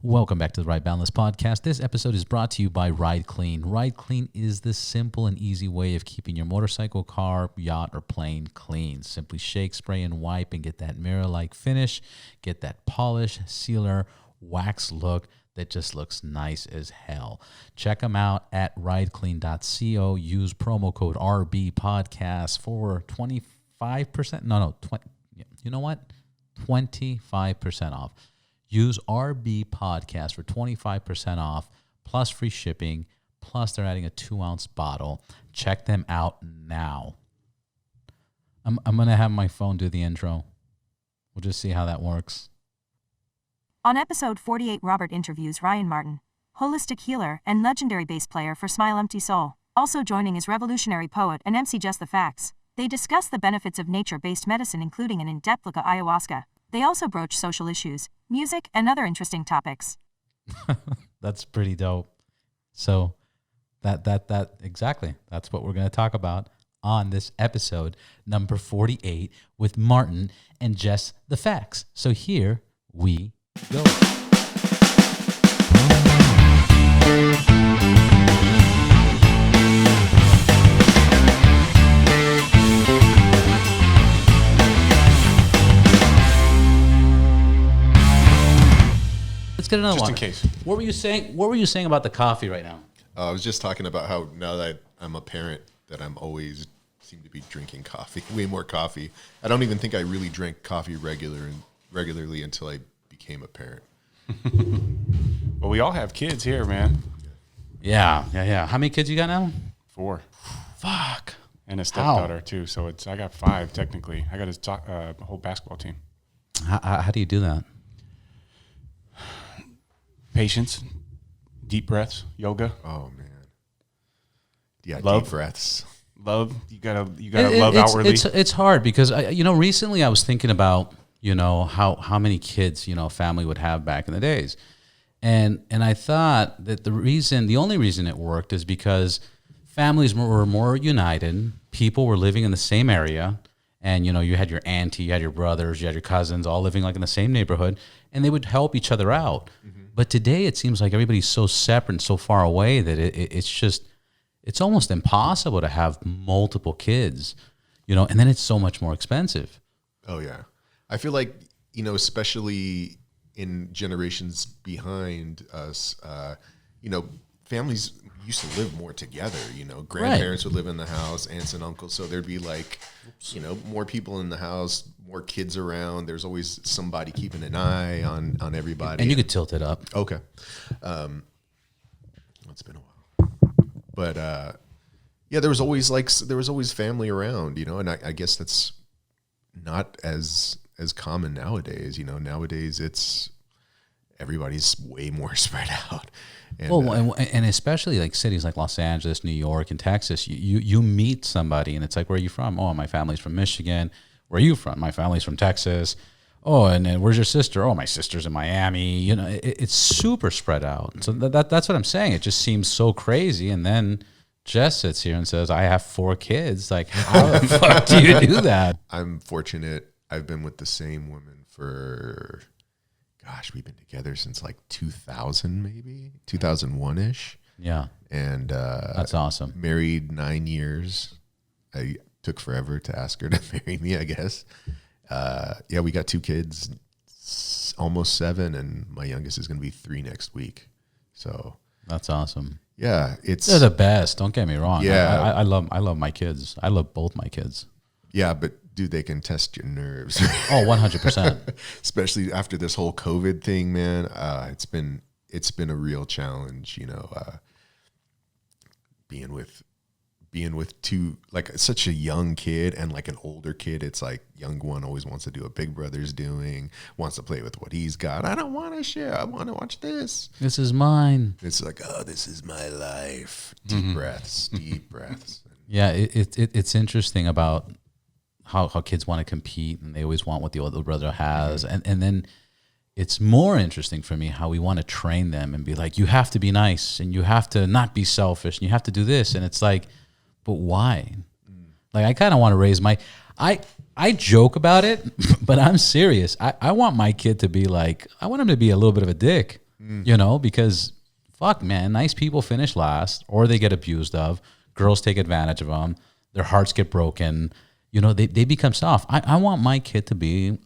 Welcome back to the Ride Boundless podcast. This episode is brought to you by Ride Clean. Ride Clean is the simple and easy way of keeping your motorcycle, car, yacht, or plane clean. Simply shake, spray, and wipe and get that mirror-like finish. Get that polish, sealer, wax look that just looks nice as hell. Check them out at rideclean.co. Use promo code RBPodcast for 25%. You know what? 25% off. Use RB Podcast for 25% off, plus free shipping, plus they're adding a 2-ounce bottle. Check them out now. I'm going to have my phone do the intro. We'll just see how that works. On episode 48, Robert interviews Ryan Martin, holistic healer and legendary bass player for Smile Empty Soul. Also joining is revolutionary poet and Emcee Jess the Facts. They discuss the benefits of nature-based medicine, including an in-depth look at ayahuasca. They also broach social issues, music, and other interesting topics. That's pretty dope. So that exactly. That's what we're going to talk about on this episode, number 48, with Martin and Jess the Facts. So here we go. Get another just one. In case. What were you saying about the coffee right now? I was just talking about how now that I'm a parent, that I'm always seem to be drinking coffee, way more coffee. I don't even think I really drank coffee regularly until I became a parent. Well, we all have kids here, man. Yeah. How many kids you got now? 4. Fuck. And a stepdaughter too. So I got 5 technically. I got a whole basketball team. How do you do that? Patience, deep breaths, yoga. Oh man, yeah, Love. deep breaths. Love. You gotta love outwardly. It's hard because recently I was thinking about how many kids a family would have back in the days, and I thought that the only reason it worked is because families were more united. People were living in the same area, and you had your auntie, you had your brothers, you had your cousins, all living like in the same neighborhood, and they would help each other out. Mm-hmm. But today it seems like everybody's so separate and so far away that it's almost impossible to have multiple kids, and then it's so much more expensive. Oh yeah, I feel like especially in generations behind us, families used to live more together. Grandparents would live in the house, aunts and uncles, so there'd be like more people in the house, more kids around. There's always somebody keeping an eye on everybody. And you could tilt it up. Okay. It's been a while. But there was always family around, and I guess that's not as common nowadays. Nowadays it's everybody's way more spread out. And, and especially like cities like Los Angeles, New York, and Texas, you meet somebody and it's like, where are you from? Oh, my family's from Michigan. Where are you from? My family's from Texas. Oh, and then where's your sister? Oh, my sister's in Miami. It's super spread out. So that's what I'm saying. It just seems so crazy. And then Jess sits here and says, I have 4 kids. Like, how the fuck do you do that? I'm fortunate. I've been with the same woman for, we've been together since like 2000, maybe 2001-ish. Yeah. And that's awesome. Married 9 years. I took forever to ask her to marry me, I guess. We got 2 kids, almost 7, and my youngest is going to be 3 next week. So that's awesome. Yeah, they're the best. Don't get me wrong. Yeah, I love my kids. I love both my kids. Yeah, but dude, they can test your nerves. Oh, 100%. Especially after this whole COVID thing, man. It's been a real challenge, being with 2, like such a young kid and like an older kid. It's like young one always wants to do what big brother's doing, wants to play with what he's got. I don't want to share. I want to watch this. This is mine. It's like, oh, this is my life. Deep breaths. Yeah, it's interesting about how kids want to compete and they always want what the older brother has. Mm-hmm. And then it's more interesting for me how we want to train them and be like, you have to be nice and you have to not be selfish and you have to do this. And it's like, but why? Like, I kind of want to raise I joke about it, but I'm serious. I want my kid to be like, I want him to be a little bit of a dick. you know, because fuck, man, nice people finish last, or they get abused of. Girls take advantage of them. Their hearts get broken. You know, they become soft. I want my kid to be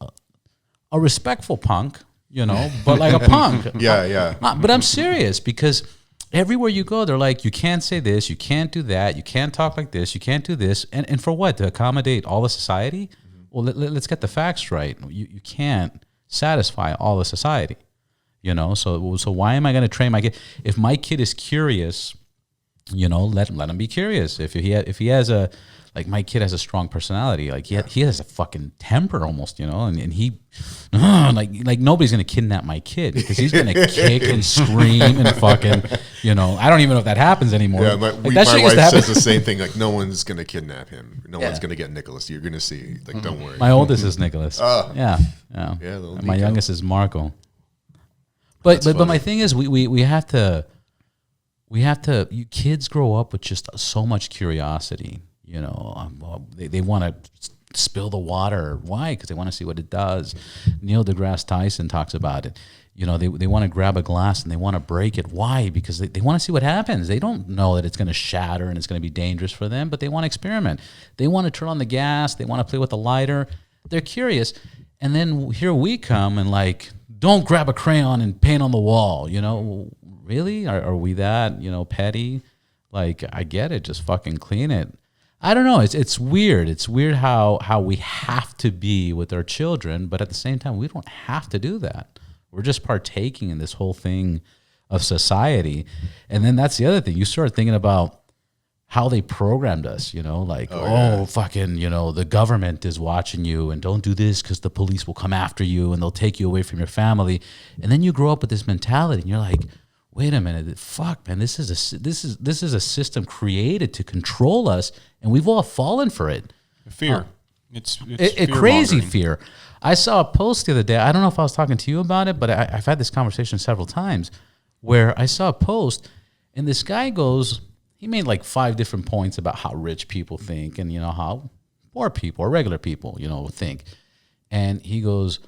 a respectful punk, you know, but like a punk. Yeah. But I'm serious, because everywhere you go, they're like, you can't say this, you can't do that, you can't talk like this, you can't do this. And for what? To accommodate all the society? Well, let's get the facts right. You can't satisfy all the society, you know? So why am I going to train my kid? If my kid is curious, you know, let him be curious. If he has a, like, my kid has a strong personality. Like he has a fucking temper almost, you know, and he, like nobody's gonna kidnap my kid, because he's gonna kick and scream and fucking, you know, I don't even know if that happens anymore. Yeah, like, my wife says the same thing. Like, no one's gonna kidnap him. No one's gonna get Nicholas. You're gonna see. Like, don't worry. My oldest is Nicholas. Yeah. My youngest is Marco. But my thing is, we have to. You kids grow up with just so much curiosity. You know, they want to spill the water. Why? Because they want to see what it does. Neil deGrasse Tyson talks about it. You know, they want to grab a glass and they want to break it. Why? Because they want to see what happens. They don't know that it's going to shatter and it's going to be dangerous for them, but they want to experiment. They want to turn on the gas. They want to play with the lighter. They're curious. And then here we come and like, don't grab a crayon and paint on the wall. You know, really? Are we that, you know, petty? Like, I get it. Just fucking clean it. I don't know. It's weird. It's weird how we have to be with our children, but at the same time, we don't have to do that. We're just partaking in this whole thing of society. And then that's the other thing. You start thinking about how they programmed us, you know, like, fucking, you know, the government is watching you and don't do this because the police will come after you and they'll take you away from your family. And then you grow up with this mentality and you're like, wait a minute, fuck, man, this is a system created to control us, and we've all fallen for it. Fear. It's crazy fear. I saw a post the other day. I don't know if I was talking to you about it, but I've had this conversation several times where I saw a post, and this guy goes, he made like 5 different points about how rich people think and, you know, how poor people or regular people, you know, think. And he goes,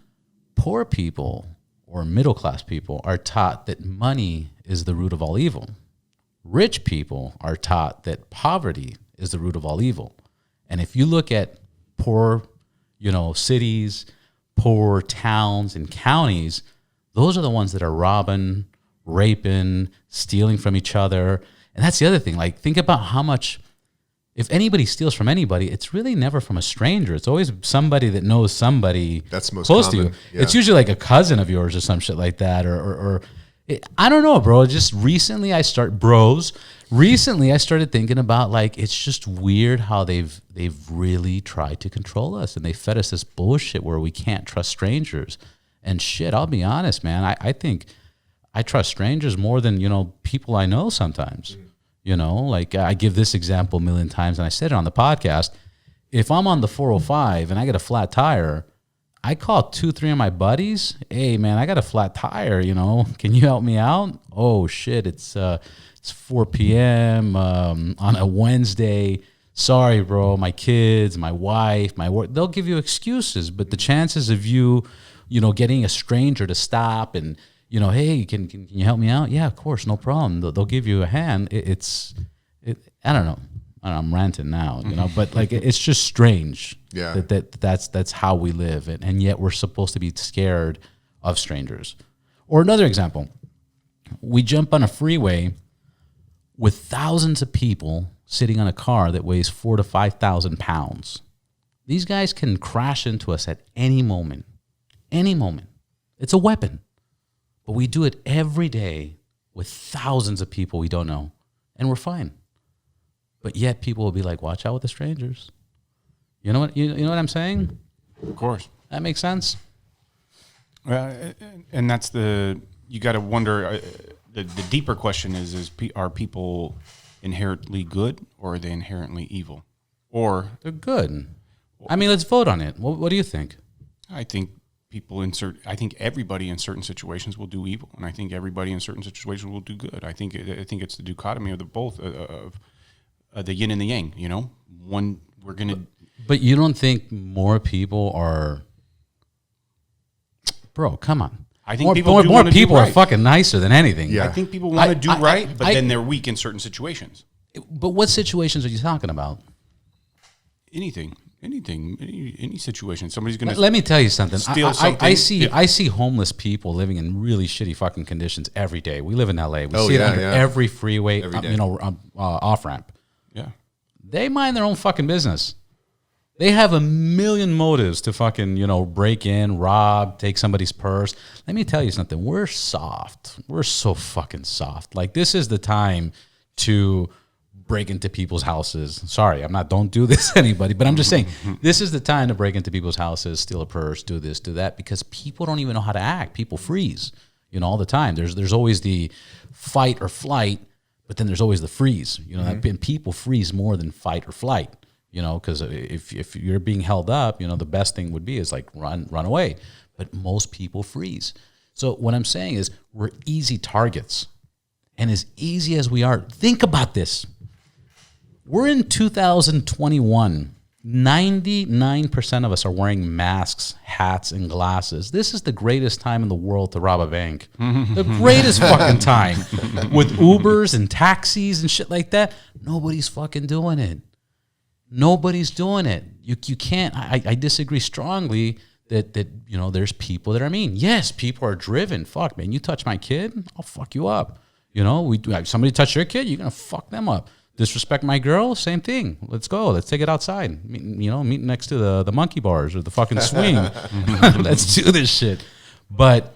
poor people or middle-class people are taught that money is the root of all evil. Rich people are taught that poverty is the root of all evil. And if you look at poor, you know, cities, poor towns and counties, those are the ones that are robbing, raping, stealing from each other. And that's the other thing. Like, think about how much, if anybody steals from anybody, it's really never from a stranger. It's always somebody that knows somebody that's most close common. to you. Yeah. It's usually like a cousin of yours or some shit like that. I don't know, bro. Just recently I started thinking about, like, it's just weird how they've really tried to control us, and they fed us this bullshit where we can't trust strangers. And shit, I'll be honest, man. I think I trust strangers more than, you know, people I know sometimes. You know, like, I give this example a million times, and I said it on the podcast. If I'm on the 405 and I get a flat tire, I call 2-3 of my buddies. Hey, man, I got a flat tire, you know. Can you help me out? Oh, shit, it's 4 p.m. On a Wednesday. Sorry, bro, my kids, my wife, my work. They'll give you excuses, but the chances of you know, getting a stranger to stop and, you know, hey, can you help me out? Yeah, of course, no problem. They'll give you a hand. I don't know. I'm ranting now, you know, but like, it's just strange. Yeah. That's how we live, and yet we're supposed to be scared of strangers. Or another example, we jump on a freeway with thousands of people sitting on a car that weighs 4,000 to 5,000 pounds. These guys can crash into us at any moment. Any moment. It's a weapon. But we do it every day with thousands of people we don't know, and we're fine. But yet people will be like, watch out with the strangers. You know what I'm saying? Of course. That makes sense? And that's you got to wonder, the deeper question is are people inherently good, or are they inherently evil? Or they're good. I mean, let's vote on it. What do you think? I think I think everybody in certain situations will do evil, and I think everybody in certain situations will do good. I think it's the dichotomy of the both of the yin and the yang. You know, one we're gonna. But you don't think more people are? Bro, come on. I think more wanna people do are right. fucking nicer than anything. Yeah. I think people want to do right, but I- then they're weak in certain situations. But what situations are you talking about? Anything, any situation. Somebody's going to Let me tell you something. steal I something. I see homeless people living in really shitty fucking conditions every day. We live in LA. We Oh, see it yeah, under yeah. every freeway, Every day. off ramp. Yeah. They mind their own fucking business. They have a million motives to fucking, break in, rob, take somebody's purse. Let me tell you something. We're soft. We're so fucking soft. Like, this is the time to break into people's houses. Sorry, don't do this to anybody, but I'm just saying, this is the time to break into people's houses, steal a purse, do this, do that, because people don't even know how to act. People freeze, all the time. There's always the fight or flight, but then there's always the freeze. And people freeze more than fight or flight. Because if you're being held up, the best thing would be is like run away. But most people freeze. So what I'm saying is we're easy targets. And as easy as we are, think about this. We're in 2021. 99% of us are wearing masks, hats, and glasses. This is the greatest time in the world to rob a bank. The greatest fucking time. With Ubers and taxis and shit like that, nobody's fucking doing it. Nobody's doing it. You can't. I disagree strongly that there's people that are mean. Yes, people are driven. Fuck, man, you touch my kid, I'll fuck you up. Somebody touch your kid, you're gonna fuck them up. Disrespect my girl, same thing. Let's go. Let's take it outside. Meet next to the monkey bars or the fucking swing. Let's do this shit. But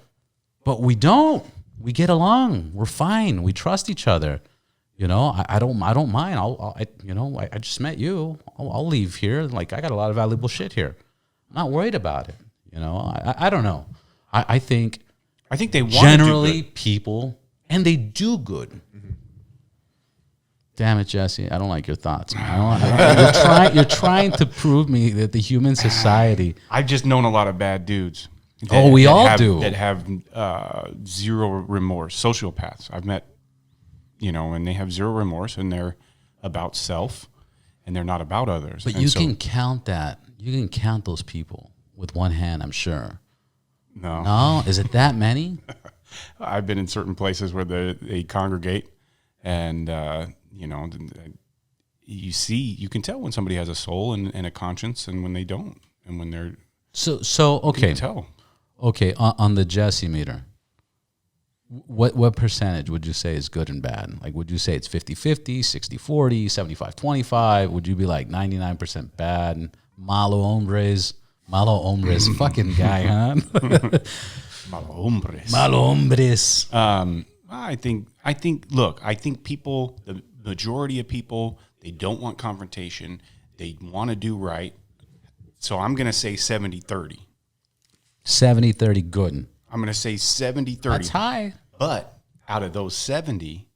we don't. We get along. We're fine. We trust each other. I don't mind. I just met you. I'll leave here. Like, I got a lot of valuable shit here. I'm not worried about it. I don't know. I think they want generally to do good. people, and they do good. Mm-hmm. Damn it, Jesse. I don't like your thoughts, man. You're trying to prove me that the human society. I've just known a lot of bad dudes. We all do. That have zero remorse. Sociopaths. I've met, and they have zero remorse, and they're about self, and they're not about others. But you can count that. You can count those people with one hand, I'm sure. No? Is it that many? I've been in certain places where they congregate, and you can tell when somebody has a soul and a conscience, and when they don't, and when they're okay. You can tell. Okay, on the Jesse meter, what percentage would you say is good and bad? Like, would you say it's 50-50, 60-40, 75-25? Would you be like 99% bad? Malo hombres, fucking guy, huh? Malo hombres. I think people, the majority of people, they don't want confrontation. They want to do right. So I'm going to say 70-30. 70-30 good. I'm going to say 70-30. That's high. But out of those 70,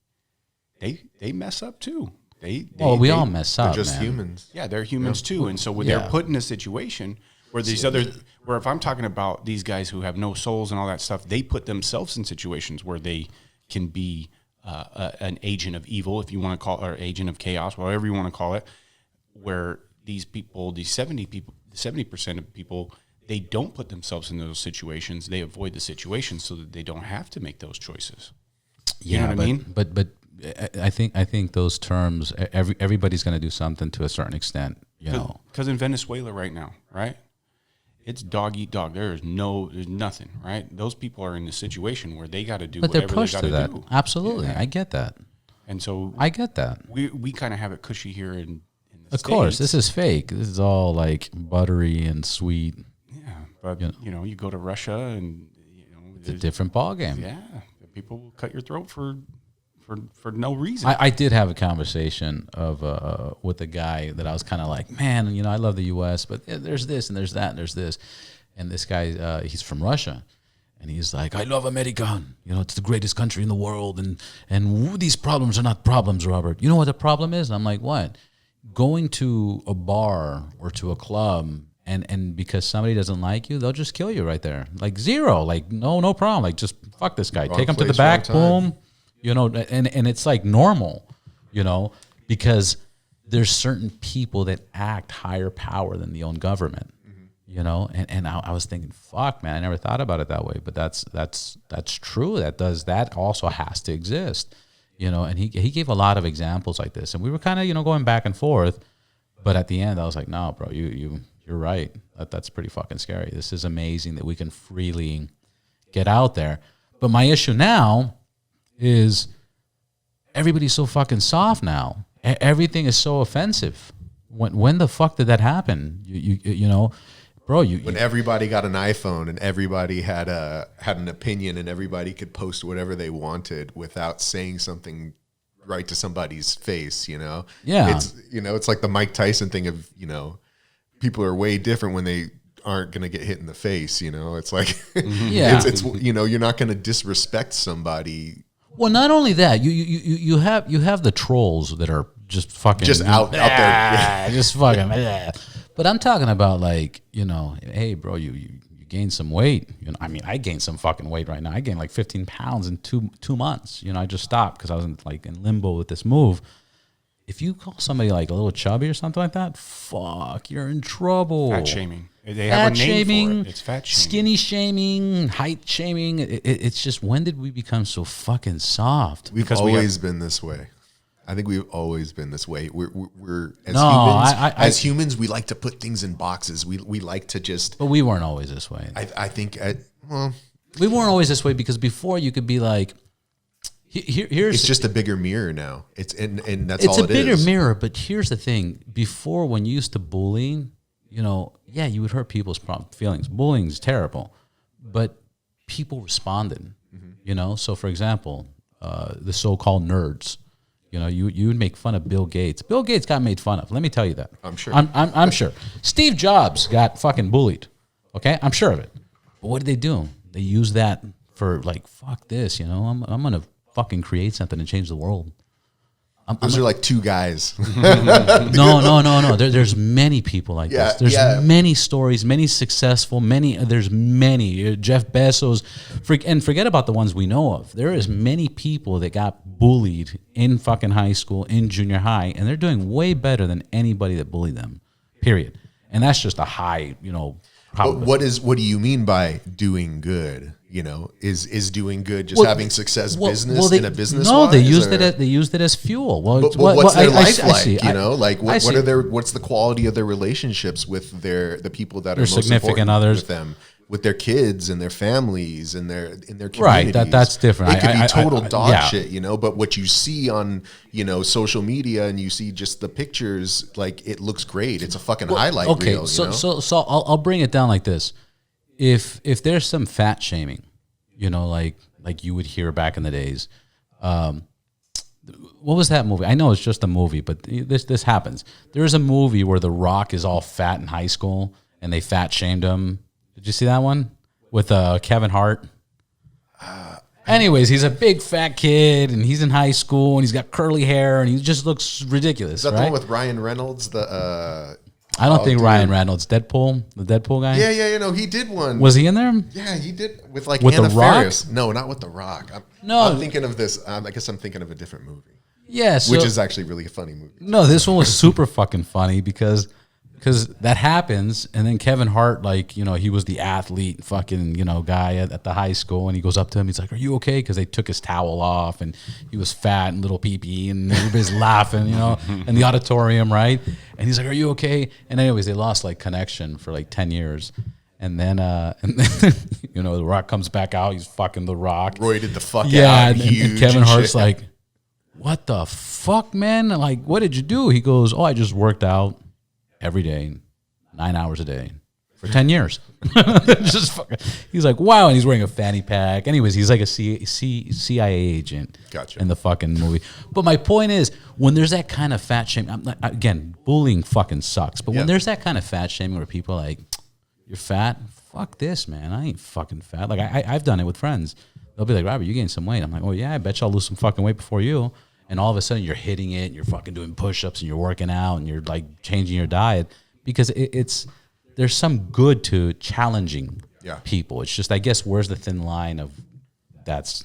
they mess up too. We all mess up, They're just man. humans. Yeah, they're humans too. And so when they're put in a situation where where if I'm talking about these guys who have no souls and all that stuff, they put themselves in situations where they can be an agent of evil, if you want to call it, or agent of chaos, whatever you want to call it, where these people, these 70% of people, they don't put themselves in those situations. They avoid the situations so that they don't have to make those choices. You know what I mean? But I think those terms, everybody's going to do something to a certain extent, Because in Venezuela right now, right, it's dog eat dog. There's nothing, right? Those people are in the situation where they got to do but they're whatever pushed they to got that. to do. Absolutely, yeah. I get that. And so I get that. We kind of have it cushy here in the Of course, States. this is fake. This is all like buttery and sweet. Yeah, but you go to Russia and It's a different ballgame. Yeah, people will cut your throat for no reason. I did have a conversation with a guy that I was kind of like, man, I love the U.S., but there's this and there's that and there's this. And this guy, he's from Russia. And he's like, I love America. It's the greatest country in the world. And these problems are not problems, Robert. You know what the problem is? And I'm like, what? Going to a bar or to a club and because somebody doesn't like you, they'll just kill you right there. Like zero. Like, no problem. Like, just fuck this guy. Wrong Take him to the place, back. wrong time. Boom. And it's like normal, because there's certain people that act higher power than the own government. you know, and I was thinking, fuck, man, I never thought about it that way, but that's true. That also has to exist, you know. And he gave a lot of examples like this, and we were kind of, you know, going back and forth, but at the end I was like, no, bro, you're right. That's pretty fucking scary. This is amazing that we can freely get out there. But my issue now is everybody's so fucking soft now. Everything is so offensive. When the fuck did that happen? You know, bro, when everybody got an iPhone and everybody had an opinion and everybody could post whatever they wanted without saying something right to somebody's face, you know? Yeah. It's like the Mike Tyson thing of, you know, people are way different when they aren't going to get hit in the face, you know? It's like, yeah, it's you know, you're not going to disrespect somebody. Well, not only that, you have the trolls that are just fucking out there. Yeah. Just fucking, but I'm talking about, like, you know, hey, bro, you gained some weight. You know, I mean, I gained some fucking weight right now. I gained like 15 pounds in two months. You know, I just stopped because I was in limbo with this move. If you call somebody like a little chubby or something like that, fuck, you're in trouble. Fat shaming. They have a name for it. It's fat shaming. Skinny shaming, height shaming. It's just, when did we become so fucking soft? We've always been this way. I think we've always been this way. We're as humans, we like to put things in boxes. We like to just. But we weren't always this way. I think we weren't always this way, because before you could be like, here's. It's just a bigger mirror now. It's and that's all it is. It's a bigger mirror, but here's the thing. Before, when you used to bully, you know, yeah, you would hurt people's feelings. Bullying is terrible, but people responded. You know, so for example, the so-called nerds. You know, you would make fun of Bill Gates. Bill Gates got made fun of. Let me tell you that. I'm sure. I'm sure. Steve Jobs got fucking bullied. Okay, I'm sure of it. But what did they do? They used that for, like, fuck this. You know, I'm gonna fucking create something and change the world. Those are like two guys. No. There's many people like this. There's many stories, many successful, there's many. Jeff Bezos, forget about the ones we know of. There is many people that got bullied in fucking high school, in junior high, and they're doing way better than anybody that bullied them, period. And that's just a high, you know, probability. But what do you mean by doing good? You know, is doing good just having success in a business? No, they used it as fuel. Well, but what's their life like? You know, like what's the quality of their relationships with the people that are most significant others with them, with their kids and their families and their communities? Right, that's different. It could be total dog shit, you know. But what you see on, you know, social media, and you see just the pictures, like, it looks great. It's a fucking highlight reel. Okay, so I'll bring it down like this. If there's some fat shaming, you know, like you would hear back in the days, what was that movie? I know it's just a movie, but this happens. There's a movie where The Rock is all fat in high school and they fat shamed him. Did you see that one with Kevin Hart? Anyways, he's a big fat kid and he's in high school and he's got curly hair and he just looks ridiculous. Is that the one with Ryan Reynolds? I don't think Ryan Reynolds, the Deadpool guy. Yeah, you know, he did one. Was he in there? Yeah, he did with Anna Faris. No, not with The Rock. I'm thinking of this. I guess I'm thinking of a different movie. Yeah, which is actually really a funny movie. No, this one was super fucking funny because that happens, and then Kevin Hart, like, you know, he was the athlete fucking, you know, guy at the high school, and he goes up to him, he's like, "Are you okay?" Because they took his towel off, and he was fat and little pee-pee, and everybody's laughing, you know, in the auditorium, right? And he's like, "Are you okay?" And anyways, they lost, like, connection for like 10 years. And then you know, The Rock comes back out, he's fucking The Rock. Roided the fuck out. Yeah, and Kevin Hart's like, "What the fuck, man? Like, what did you do?" He goes, "Oh, I just worked out every day, 9 hours a day for 10 years. Just fucking, he's like, wow. And he's wearing a fanny pack. Anyways, he's like a CIA agent. Gotcha. In the fucking movie. But my point is, when there's that kind of fat shaming, again, bullying fucking sucks. But when there's that kind of fat shaming where people are like, "You're fat? Fuck this, man. I ain't fucking fat." Like, I've done it with friends. They'll be like, "Robert, you gained some weight." I'm like, "Oh, yeah, I bet you I'll lose some fucking weight before you." And all of a sudden you're hitting it, and you're fucking doing push-ups, and you're working out, and you're like changing your diet, because there's some good to challenging people. It's just, I guess, where's the thin line of that's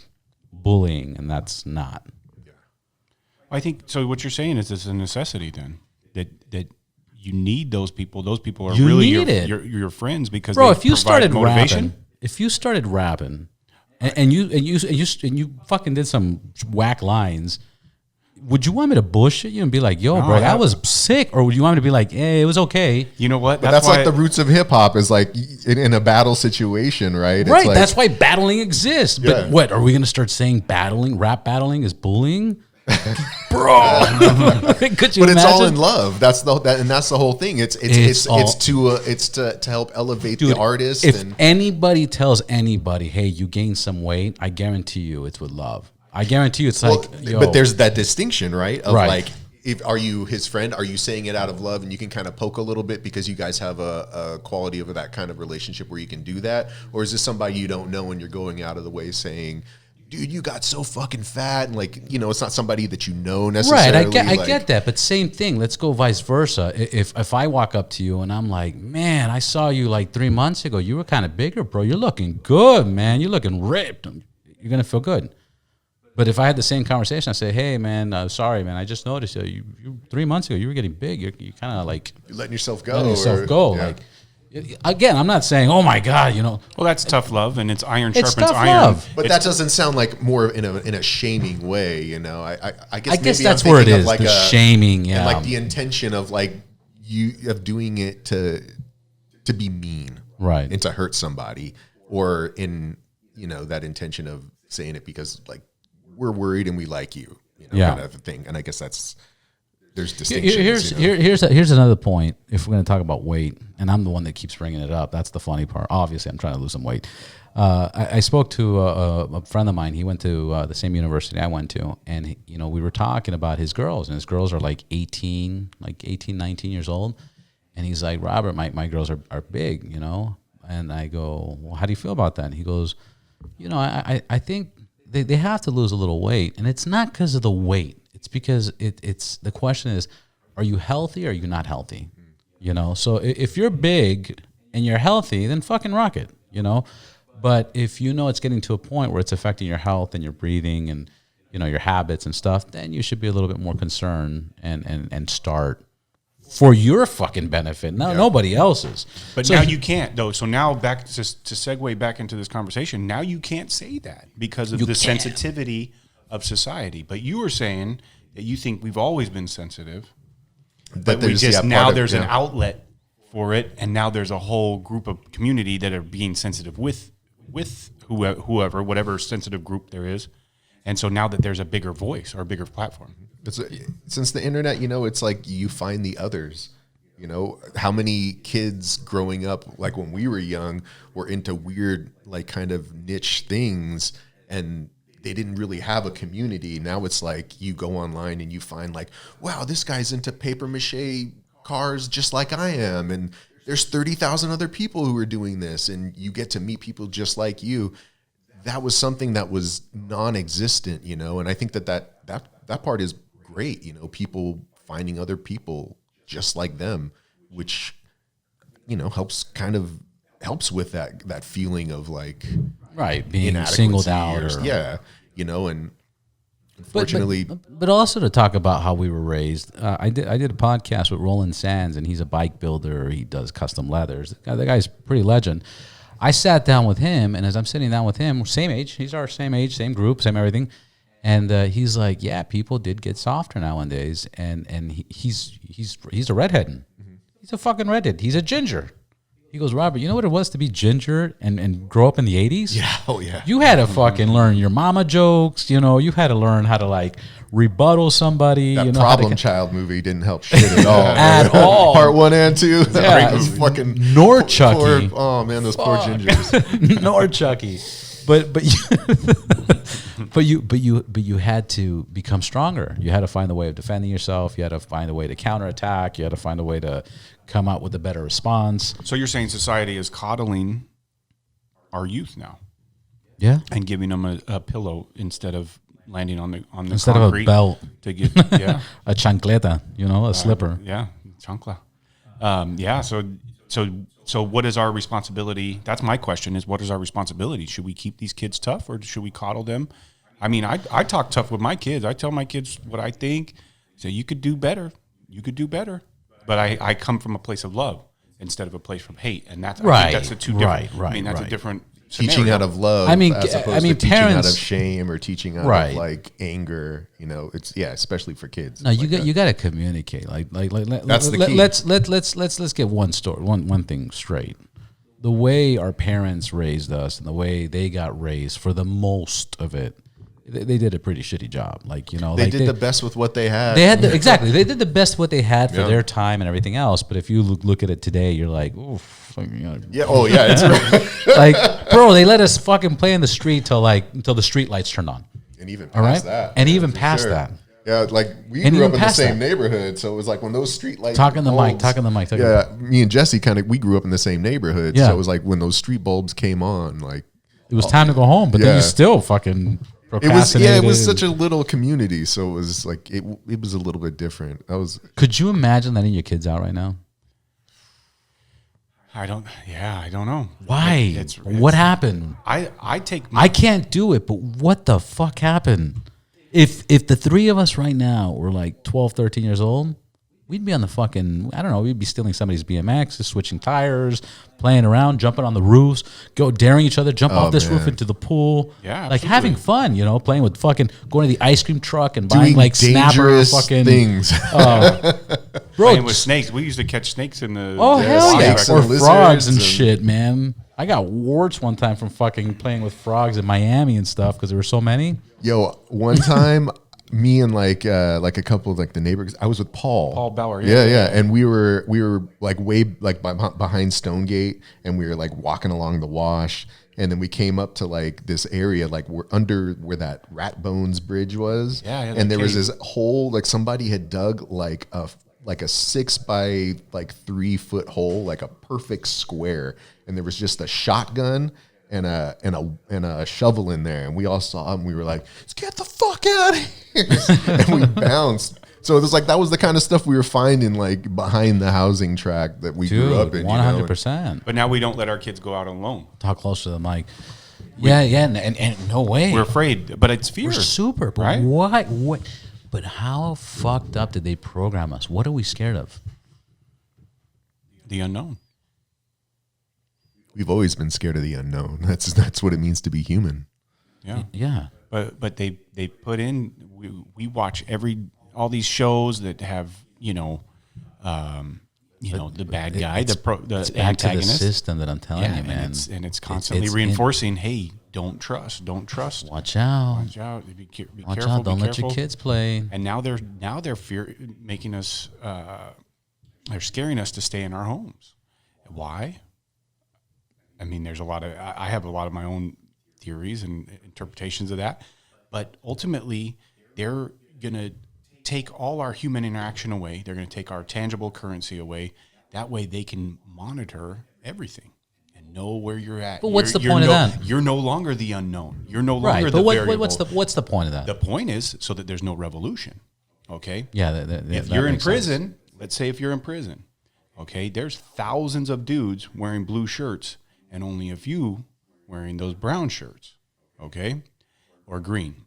bullying and that's not? Yeah. I think so. What you're saying is it's a necessity then that you need those people. Those people are You really need it. your friends because Bro, they if you provide started motivation. rapping, and you fucking did some whack lines, would you want me to bullshit you and be like, "Yo, No, bro, that was sick," or would you want me to be like, "Hey, it was okay"? You know what? But that's like the roots of hip hop is like in a battle situation, right? Right. It's like, That's why battling exists. But Yeah. what are we going to start saying? Rap battling is bullying, bro. Could you but it's all imagine? in love. That's the whole thing. It's to help elevate Dude, the artist. If And anybody tells anybody, "Hey, you gained some weight," I guarantee you it's with love. I guarantee you it's like, yo. but there's that distinction, right? Of Right. like, if are you his friend? Are you saying it out of love, and you can kind of poke a little bit because you guys have a quality of that kind of relationship where you can do that, or is this somebody you don't know and you're going out of the way saying, "Dude, you got so fucking fat," and like, it's not somebody that you know necessarily. Right, I like- get that, but same thing. Let's go vice versa. If I walk up to you and I'm like, "Man, I saw you like 3 months ago. You were kind of bigger, bro. You're looking good, man. You're looking ripped." You're gonna feel good. But if I had the same conversation, I say, "Hey, man, sorry, man. I just noticed you 3 months ago you were getting big. You kind of like You're letting yourself go. letting yourself go." Yeah. Like, again, I'm not saying, "Oh my God," Well, that's tough love, and it's iron It's sharpens tough iron. love. But that doesn't sound like more in a shaming way, I guess I guess maybe that's I'm where it thinking of is. like The shaming, yeah. and like the intention of like of doing it to be mean, Right. and to hurt somebody, or in that intention of saying it because like we're worried and we like you, Yeah. kind of a thing. And I guess there's distinctions. Here's another point. If we're going to talk about weight, and I'm the one that keeps bringing it up, that's the funny part. Obviously, I'm trying to lose some weight. I spoke to a friend of mine. He went to the same university I went to, and we were talking about his girls, and his girls are like 18, 19 years old, and he's like, "Robert, my girls are big, and I go, "Well, how do you feel about that?" And he goes, I think they have to lose a little weight, and it's not because of the weight. It's because it's the question is, are you healthy or are you not healthy? So if you're big and you're healthy, then fucking rock it, But if it's getting to a point where it's affecting your health and your breathing and your habits and stuff, then you should be a little bit more concerned and start for your fucking benefit, nobody else's. But So now you can't, though. So now back to segue back into this conversation, now you can't say that because of the sensitivity of society. But you were saying that you think we've always been sensitive, but we just now there's an outlet for it, and now there's a whole group of community that are being sensitive with whoever, whatever sensitive group there is. And so now that there's a bigger voice or a bigger platform. Since the internet, it's like you find the others. How many kids growing up, like when we were young, were into weird, like kind of niche things, and they didn't really have a community. Now it's like you go online and you find like, wow, this guy's into paper mache cars just like I am, and there's 30,000 other people who are doing this, and you get to meet people just like you. That was something that was non-existent, and I think that part is great, people finding other people just like them, which, helps with that feeling of like, right, being singled out. And unfortunately. But also to talk about how we were raised, I did a podcast with Roland Sands, and he's a bike builder. He does custom leathers. The guy's pretty legend. I sat down with him, and as I'm sitting down with him, same age, he's our same age, same group, same everything. And he's like, yeah, people did get softer nowadays, and he's a redhead. Mm-hmm. He's a fucking redhead. He's a ginger. He goes, Robert, you know what it was to be ginger and grow up in the 80s? Yeah, oh yeah. You had to fucking learn your mama jokes. You had to learn how to like rebuttal somebody. That Problem Child movie didn't help shit at all. At all. Part 1 and 2. Yeah, Great fucking nor Chucky. Oh man, those poor gingers. Nor Chucky. But you had to become stronger. You had to find a way of defending yourself. You had to find a way to counterattack. You had to find a way to come out with a better response. So you're saying society is coddling our youth now, Yeah. and giving them a pillow instead of landing on the Instead concrete of a belt, to get a chancleta, a slipper. chancla. So what is our responsibility? That's my question: is what is our responsibility? Should we keep these kids tough, or should we coddle them? I mean, I talk tough with my kids. I tell my kids what I think. Say, you could do better. You could do better. but I come from a place of love instead of a place from hate, and that's I Right, think that's the two different. right, I mean, that's right. a different teaching scenario. out of love. I mean, as opposed I mean, to teaching out parents- of shame or teaching out Right. of like anger. You know, it's especially for kids. No, It's you like got you got to communicate. That's the key. Let's get one thing straight. The way our parents raised us and the way they got raised, for the most of it, they did a pretty shitty job. Like, you know, they like did the best with what they had. They had exactly. They did the best what they had for Yeah. their time and everything else. But if you look at it today, you're like, oof. Yeah. Oh, yeah. It's right. Like, bro, they let us fucking play in the street till the street lights turned on. And even All right, past that. and yeah, even for past sure. that. Yeah, like we And grew even up in the past same that. neighborhood, so it was like when those street lights. Talking the mic, bulbs- talking the mic. Yeah, me and Jesse we grew up in the same neighborhood, Yeah. so it was like when those street bulbs came on, like It was time to go home, but then Yeah. you still fucking it was. procrastinated. Yeah, it was such a little community, so it was like it was a little bit different. I was Could you imagine letting your kids out right now? I don't know. Why? It's What happened? I take I can't do it, but what the fuck happened? If the three of us right now were like 12, 13 years old, we'd be on the fucking, I don't know, we'd be stealing somebody's BMXs, switching tires, playing around, jumping on the roofs, daring each other, jump off this roof man. into the pool. Yeah, like absolutely. having fun, you know, playing with fucking, going to the ice cream truck and buying doing like snapper dangerous fucking things. Bro, playing with snakes. We used to catch snakes in the. oh the hell water yeah, snakes back or and then. frogs and lizards and- shit, man. I got warts one time from fucking playing with frogs in Miami and stuff because there were so many. Yo, one time, me and like a couple of like the neighbors. I was with Paul Bauer, Yeah, yeah. yeah, and we were like way like behind Stonegate, and we were like walking along the wash, and then we came up to like this area like we're under where that Rat Bones Bridge was. Yeah, and that there was cave. this hole like somebody had dug like a 6 by like 3 foot hole, like a perfect square, and there was just a shotgun and a shovel in there, and we all saw him. We were like, "Let's get the fuck out of here!" And we bounced. So it was like that was the kind of stuff we were finding like behind the housing tract that we grew up in. 100%. But now we don't let our kids go out alone. Talk close to the mic. Yeah, and no way. We're afraid, but it's fear. We're super. But right? what? But how fucked up did they program us? What are we scared of? The unknown. We've always been scared of the unknown. That's what it means to be human. Yeah. Yeah. But they put in. We watch all these shows that have the bad guy, It's the back to the antagonist. system that I'm telling you, man. and it's constantly it's reinforcing. Hey, don't trust. Watch out. Watch out. Be Watch careful. out. Don't be let your careful. kids play. And now they're making us. They're scaring us to stay in our homes. Why? I mean, there's a lot of. I have a lot of my own theories and interpretations of that, but ultimately, they're gonna take all our human interaction away. They're gonna take our tangible currency away. That way, they can monitor everything and know where you're at. But what's the You're point of that? You're no longer the unknown. You're no Right. longer But the what's variable. what's the point of that? The point is so that there's no revolution. Okay. Yeah. If you're in prison, let's say if you're in prison, okay, there's thousands of dudes wearing blue shirts and only a few wearing those brown shirts, okay, or green.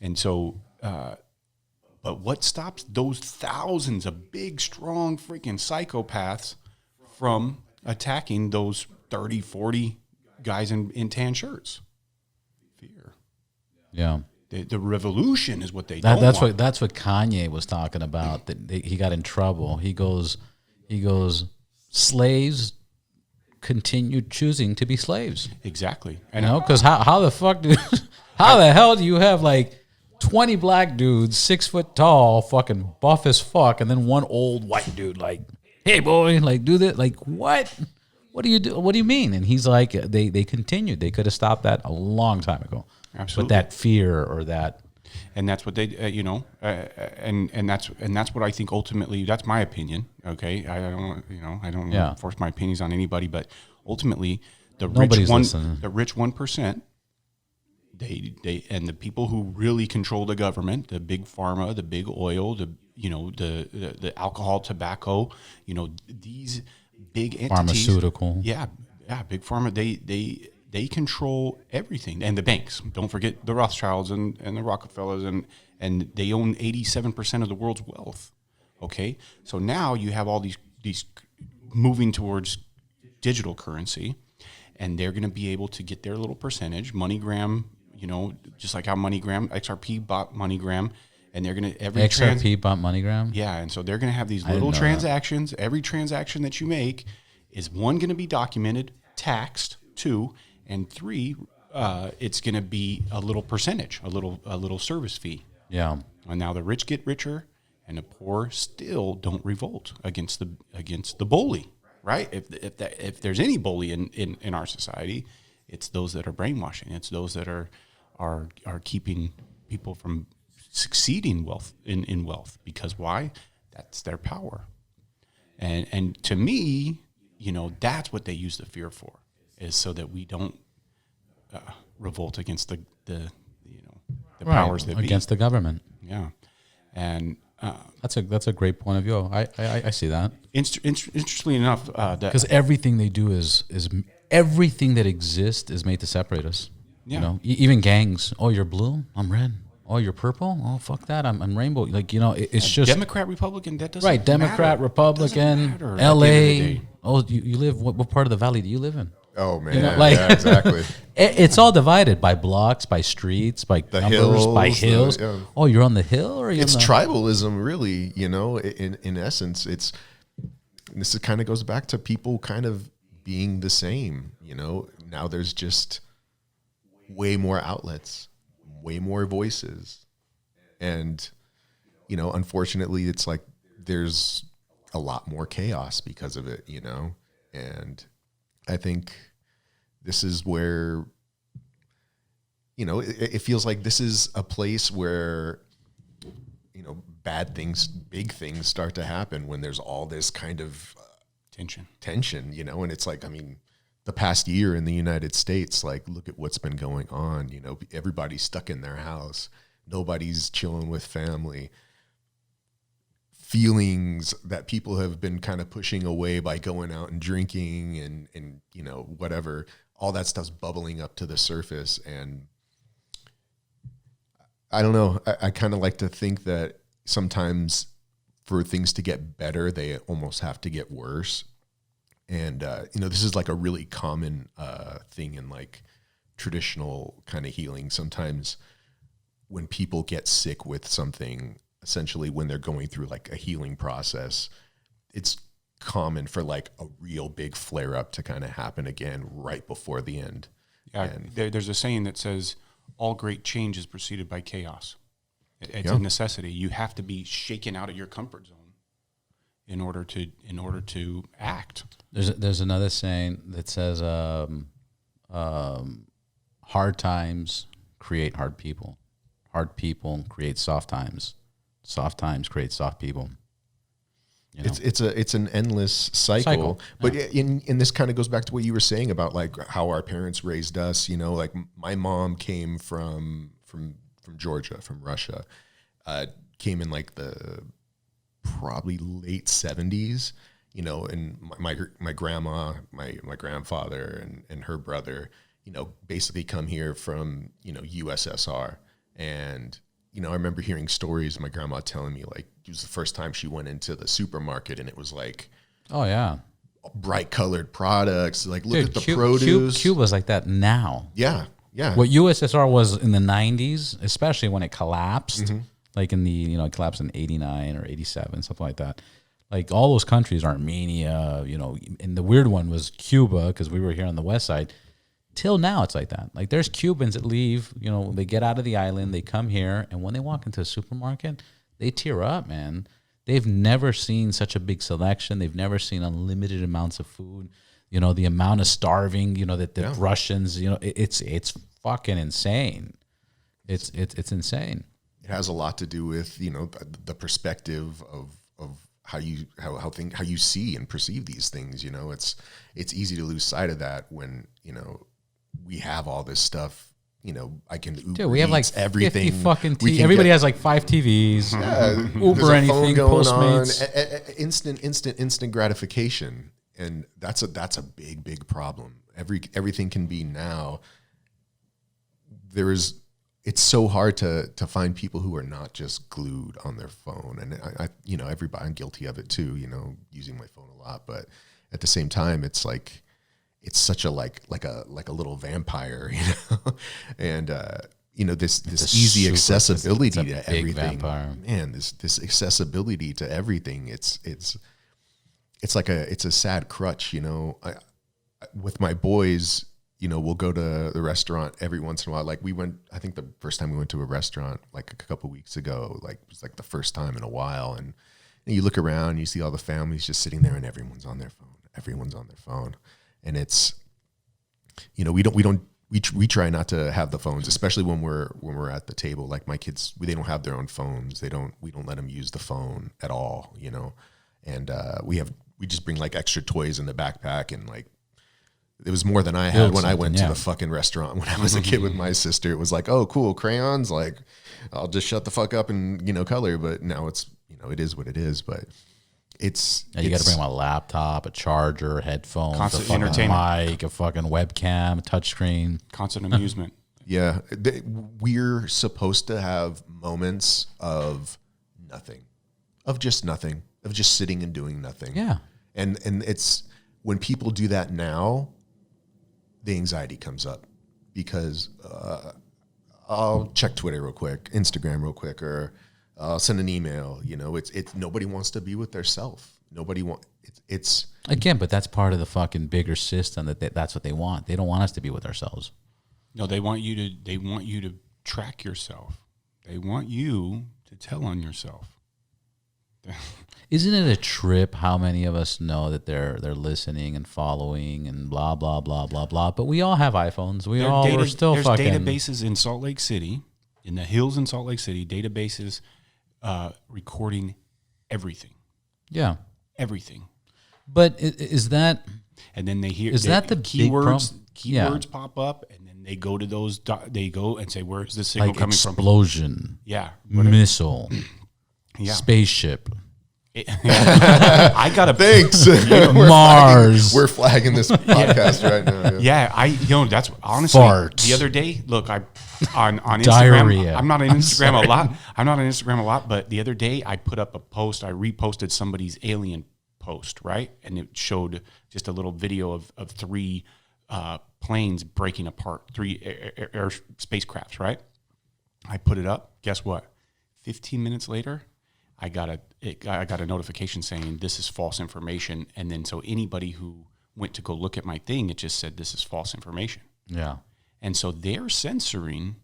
And so, but what stops those thousands of big, strong, freaking psychopaths from attacking those 30, 40 guys in tan shirts? Fear. Yeah. The revolution is what they That's don't want. what Kanye was talking about. That he got in trouble. He goes, slaves continued choosing to be slaves. Exactly. You And know, because how the fuck how the hell do you have like 20 black dudes, 6 foot tall, fucking buff as fuck, and then one old white dude like, hey boy, like do this, like what? What do you do? What do you mean? And he's like, they continued. They could have stopped that a long time ago. Absolutely. But that fear or that. and that's what they, and that's what I think ultimately. That's my opinion. Okay, I don't Yeah. force my opinions on anybody, but ultimately, Nobody's listening. the rich 1%, they and the people who really control the government, the big pharma, the big oil, the alcohol, tobacco, these big entities, Pharmaceutical. yeah, big pharma. They control everything, and the banks. Don't forget the Rothschilds and the Rockefellers, and they own 87% of the world's wealth. Okay, so now you have all these moving towards digital currency, and they're going to be able to get their little percentage. MoneyGram, just like how MoneyGram, XRP bought MoneyGram, and they're going to XRP bought MoneyGram. Yeah, and so they're going to have these little transactions. Every transaction that you make is, one, going to be documented, taxed, 2, and 3, it's going to be a little percentage, a little service fee. Yeah. And now the rich get richer, and the poor still don't revolt against the bully, right? If there's any bully in our society, it's those that are brainwashing. It's those that are keeping people from succeeding in wealth. Because why? That's their power. And to me, that's what they use the fear for, is so that we don't revolt against the powers that be. Against the government. Yeah, and that's a great point of view. I see that. Interestingly enough, because everything they do is everything that exists is made to separate us. Yeah. Even gangs. Oh, you're blue, I'm red. Oh, you're purple. Oh, fuck that. I'm rainbow. Like, it's just Democrat, Republican. That doesn't right. Democrat, matter. Republican, LA. Oh, you live. What part of the valley do you live in? Oh man, yeah, exactly. It's all divided by blocks, by streets, by The numbers, hills, by hills. yeah. Oh, you're on the hill, or It's tribalism, really. In essence, this kind of goes back to people kind of being the same. Now there's just way more outlets, way more voices, and unfortunately, it's like there's a lot more chaos because of it. And I think this is where, it feels like this is a place where, bad things, big things start to happen when there's all this kind of tension, and it's like, the past year in the United States, like, look at what's been going on. Everybody's stuck in their house. Nobody's chilling with family. Feelings that people have been kind of pushing away by going out and drinking and whatever, all that stuff's bubbling up to the surface. And I don't know, I kind of like to think that sometimes for things to get better, they almost have to get worse. And this is like a really common thing in like traditional kind of healing. Sometimes when people get sick with something, essentially when they're going through like a healing process, it's common for like a real big flare up to kind of happen again right before the end. Yeah, and there's a saying that says all great change is preceded by chaos. It's a necessity. You have to be shaken out of your comfort zone in order to act. There's another saying that says hard times create hard people. Hard people create soft times. Soft times create soft people. It's an endless cycle. But in this kind of goes back to what you were saying about like how our parents raised us. Like my mom came from Georgia, from Russia, came in like the probably late 70s. And my grandma, my grandfather, and her brother, basically come here from USSR. And I remember hearing stories, my grandma telling me, like, it was the first time she went into the supermarket and it was like, oh, yeah, bright colored products. Like, look at the produce. Cuba's like that now. Yeah, yeah. What USSR was in the 90s, especially when it collapsed, like in the, it collapsed in 89 or 87, something like that. Like all those countries, Armenia, and the weird one was Cuba, because we were here on the west side. Till now, it's like that. Like there's Cubans that leave, they get out of the island, they come here, and when they walk into a supermarket, they tear up, man. They've never seen such a big selection. They've never seen unlimited amounts of food. The amount of starving, that the Russians, it's fucking insane. It's insane. It has a lot to do with, the perspective of how you see and perceive these things. It's easy to lose sight of that when, we have all this stuff. I can Uber Dude, we have like everything. 50 fucking everybody has like 5 TVs. Yeah, Uber anything, Postmates. Instant gratification, and that's a big problem. Everything can be now. There is it's so hard to find people who are not just glued on their phone. And I everybody, I'm guilty of it too, using my phone a lot, but at the same time, it's like, it's such a, like a little vampire, and, this easy accessibility to everything, man, this accessibility to everything. It's like it's a sad crutch, with my boys, we'll go to the restaurant every once in a while. Like I think the first time we went to a restaurant like a couple of weeks ago, like it was like the first time in a while. And you look around, and you see all the families just sitting there, and everyone's on their phone. And it's, we try not to have the phones, especially when we're at the table. Like my kids, they don't have their own phones. We don't let them use the phone at all, and we just bring like extra toys in the backpack, and like, it was more than I had when I went to the fucking restaurant when I was a kid with my sister. It was like, oh, cool, crayons. Like, I'll just shut the fuck up and, color. But now it's, it is what it is. But you got to bring my laptop, a charger, headphones, constant a entertainment, mic, a fucking webcam, touchscreen, constant amusement. Yeah, we're supposed to have moments of nothing, of just sitting and doing nothing. Yeah, and it's when people do that now, the anxiety comes up because I'll check Twitter real quick, Instagram real quick, or I'll send an email. It's nobody wants to be with their self. Nobody it's again, but that's part of the fucking bigger system that's what they want. They don't want us to be with ourselves. No, they want you to track yourself. They want you to tell on yourself. Isn't it a trip how many of us know that they're listening and following and blah blah blah blah blah? But we all have iPhones. We're still there's fucking databases in Salt Lake City, in the hills in Salt Lake City, databases recording everything. Yeah, everything. But is that? And then that the keywords pop up, and then they go to those. They go and say, "Where is this signal coming from?" Explosion. Yeah. Missile. Yeah. Spaceship. I got a thanks. Mars. We're flagging this podcast right now. Yeah, that's honestly Farts. The other day. Look, on Instagram. Diarrhea. I'm not on Instagram a lot. I'm not on Instagram a lot, but the other day I put up a post. I reposted somebody's alien post, right, and it showed just a little video of three planes breaking apart, three air spacecrafts, right? I put it up. Guess what? 15 minutes later, I got a notification saying this is false information, and then so anybody who went to go look at my thing, it just said this is false information. Yeah, and so they're censoring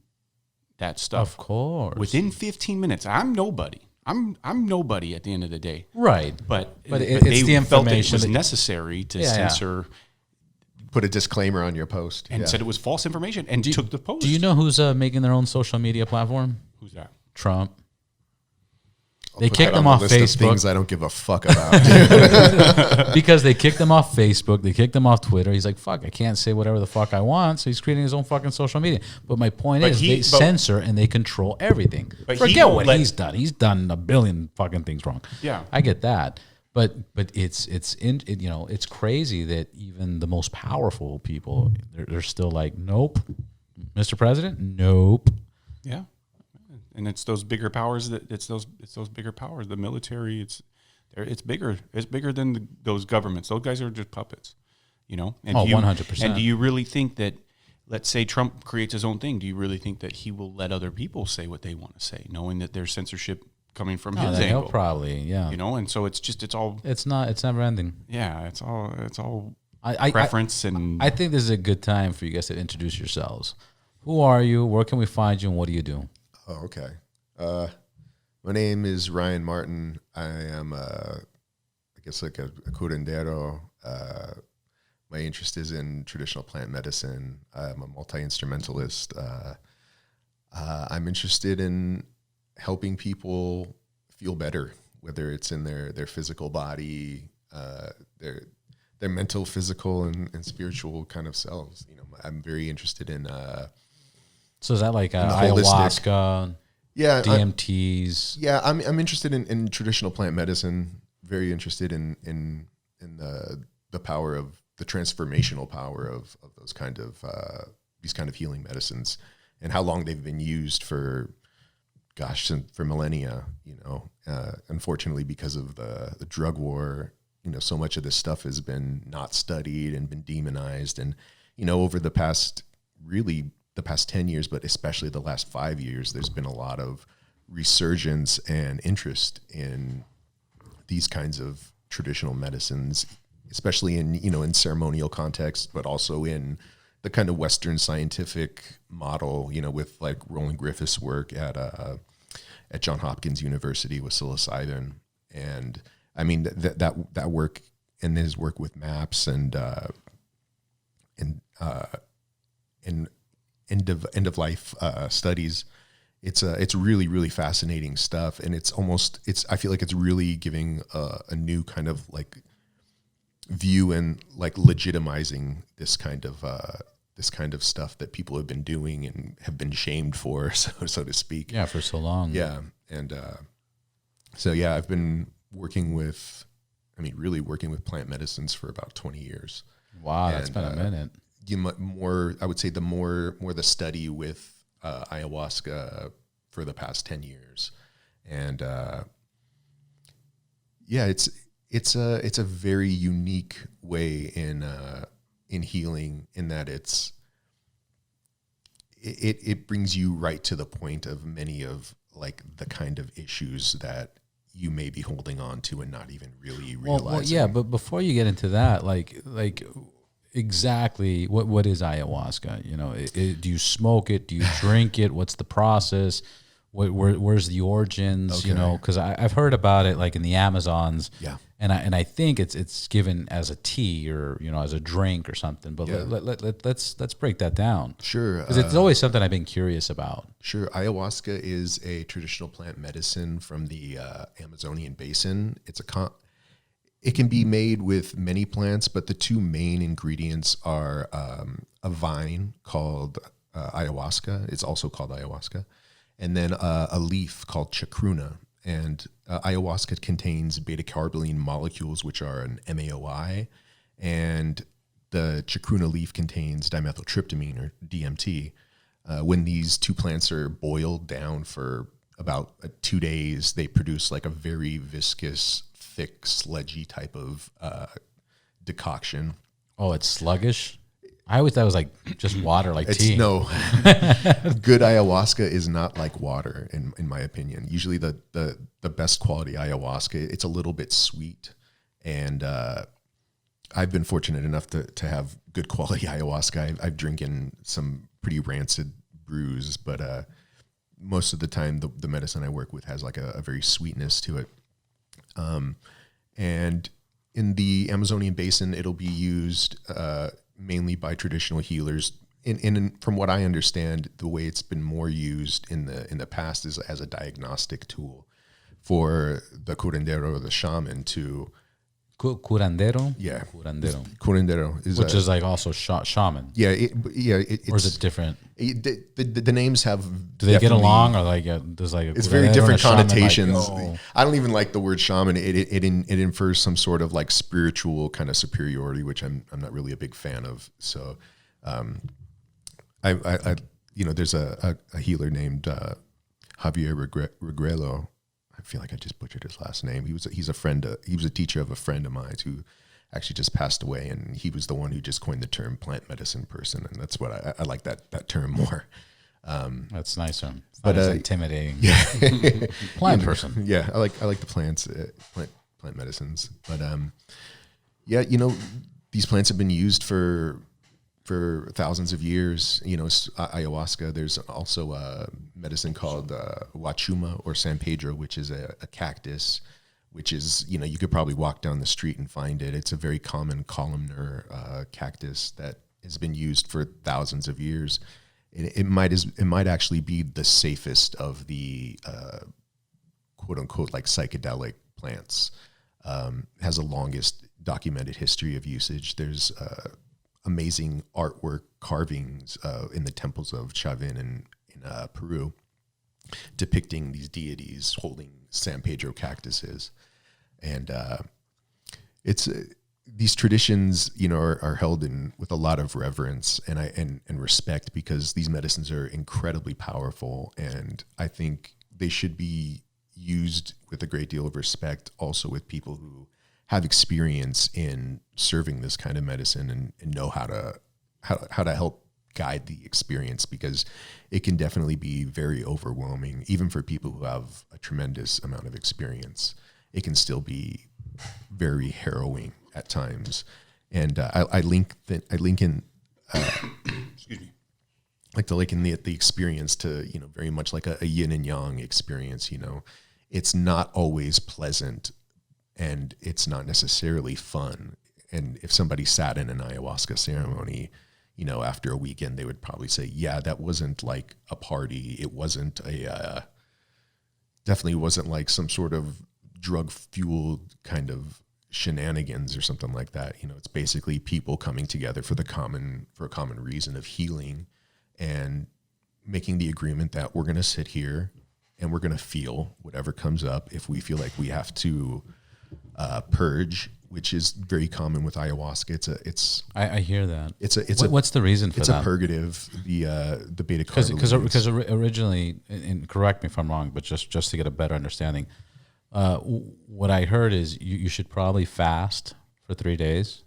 that stuff. Of course, within 15 minutes. I'm nobody. I'm nobody at the end of the day. Right, but it's they the information felt it was necessary to censor. Put a disclaimer on your post and said it was false information and took the post. Do you know who's making their own social media platform? Who's that? Trump. They kicked them off Facebook. Things I don't give a fuck about. Because they kicked them off Facebook. They kicked them off Twitter. He's like, fuck, I can't say whatever the fuck I want. So he's creating his own fucking social media. But my point is they censor and they control everything. Forget what he's done. He's done a billion fucking things wrong. Yeah. I get that. But it's crazy that even the most powerful people, they're still like, nope. Mr. President, nope. Yeah. And it's those bigger powers it's those bigger powers. The military, it's bigger. It's bigger than those governments. Those guys are just puppets, And 100%. And do you really think that, let's say Trump creates his own thing, do you really think that he will let other people say what they want to say, knowing that there's censorship coming from his angle? He'll probably, yeah. And so it's never ending. Yeah, it's all preference. And I think this is a good time for you guys to introduce yourselves. Who are you? Where can we find you? And what do you do? Oh, okay. My name is Ryan Martin. I am, I guess, like a curandero. My interest is in traditional plant medicine. I'm a multi-instrumentalist. I'm interested in helping people feel better, whether it's in their physical body, their mental, physical, and spiritual kind of selves. I'm very interested in. So is that like ayahuasca? Yeah, DMTs. I'm interested in traditional plant medicine. Very interested in the power of the transformational power of those kind of these kind of healing medicines, and how long they've been used for, for millennia, unfortunately, because of the drug war, so much of this stuff has been not studied and been demonized. And, over the past 10 years, but especially the last 5 years, there's been a lot of resurgence and interest in these kinds of traditional medicines, especially in ceremonial context, but also in the kind of Western scientific model, with like Roland Griffiths' work at Johns Hopkins University with psilocybin. And I mean, that work and his work with MAPS and end of life studies, it's really, really fascinating stuff. And I feel like it's really giving a new kind of like view and like legitimizing this kind of stuff that people have been doing and have been shamed for, so to speak. Yeah, for so long. Yeah. And I've been working with plant medicines for about 20 years. Wow, that's been a minute. I would say the more the study with ayahuasca for the past 10 years. And it's a very unique way in healing, in that it brings you right to the point of many of like the kind of issues that you may be holding on to and not even really realizing. Well, yeah, but before you get into that, like exactly what is ayahuasca? Do you smoke it? Do you drink it? What's the process? Where's the origins? Okay. Because I've heard about it like in the Amazons. Yeah. And I think it's given as a tea or as a drink or something. But Yeah. let's break that down. Sure. Because it's always something I've been curious about. Sure. Ayahuasca is a traditional plant medicine from the Amazonian basin. It can be made with many plants, but the two main ingredients are a vine called ayahuasca. It's also called ayahuasca. And then a leaf called chacruna. And ayahuasca contains beta-carboline molecules, which are an MAOI. And the chacruna leaf contains dimethyltryptamine, or DMT. When these two plants are boiled down for about 2 days, they produce like a very viscous, thick, sludgy type of decoction. Oh, it's sluggish? I always thought it was like just water, like tea. No. Good ayahuasca is not like water, in my opinion. Usually the best quality ayahuasca, it's a little bit sweet. And I've been fortunate enough to have good quality ayahuasca. I've drinking some pretty rancid brews, but most of the time the medicine I work with has like a very sweetness to it. And in the Amazonian basin, it'll be used mainly by traditional healers. From what I understand, the way it's been more used in the past is as a diagnostic tool for the curandero or the shaman to. Curandero? Yeah. Curandero. Which is like also shaman. Yeah. Or is it different? The names have. Do they get along, or like there's like it's very different connotations. Like, I don't even like the word shaman. It infers some sort of like spiritual kind of superiority, which I'm not really a big fan of. So, I there's a healer named Javier Regrelo. I feel like I just butchered his last name. He's a friend. He was a teacher of a friend of mine who actually just passed away, and he was the one who just coined the term plant medicine person, and that's what I like that term more. That's nicer. It's not as intimidating. Yeah, plant person. Yeah, I like the plants, plant medicines. But these plants have been used for thousands of years. Ayahuasca. There's also a medicine called Huachuma or San Pedro, which is a cactus, which is, you could probably walk down the street and find it. It's a very common columnar cactus that has been used for thousands of years. It might actually be the safest of the quote unquote like psychedelic plants. Has the longest documented history of usage. There's amazing artwork carvings in the temples of Chavin in Peru, depicting these deities holding San Pedro cactuses, and these traditions, are held in with a lot of reverence and respect, because these medicines are incredibly powerful, and I think they should be used with a great deal of respect, also with people who have experience in serving this kind of medicine and know how to help guide the experience, because it can definitely be very overwhelming, even for people who have a tremendous amount of experience. It can still be very harrowing at times. And I link in Excuse me. like to liken the experience to, very much like a yin and yang experience. It's not always pleasant, and it's not necessarily fun. And if somebody sat in an ayahuasca ceremony, after a weekend, they would probably say, yeah, that wasn't like a party. It wasn't definitely wasn't like some sort of drug fueled kind of shenanigans or something like that. It's basically people coming together for a common reason of healing, and making the agreement that we're going to sit here and we're going to feel whatever comes up. If we feel like we have to purge, which is very common with ayahuasca. I hear that. What's the reason for that? It's a purgative. The beta carotene. Because originally, and correct me if I'm wrong, but just to get a better understanding, what I heard is you should probably fast for 3 days.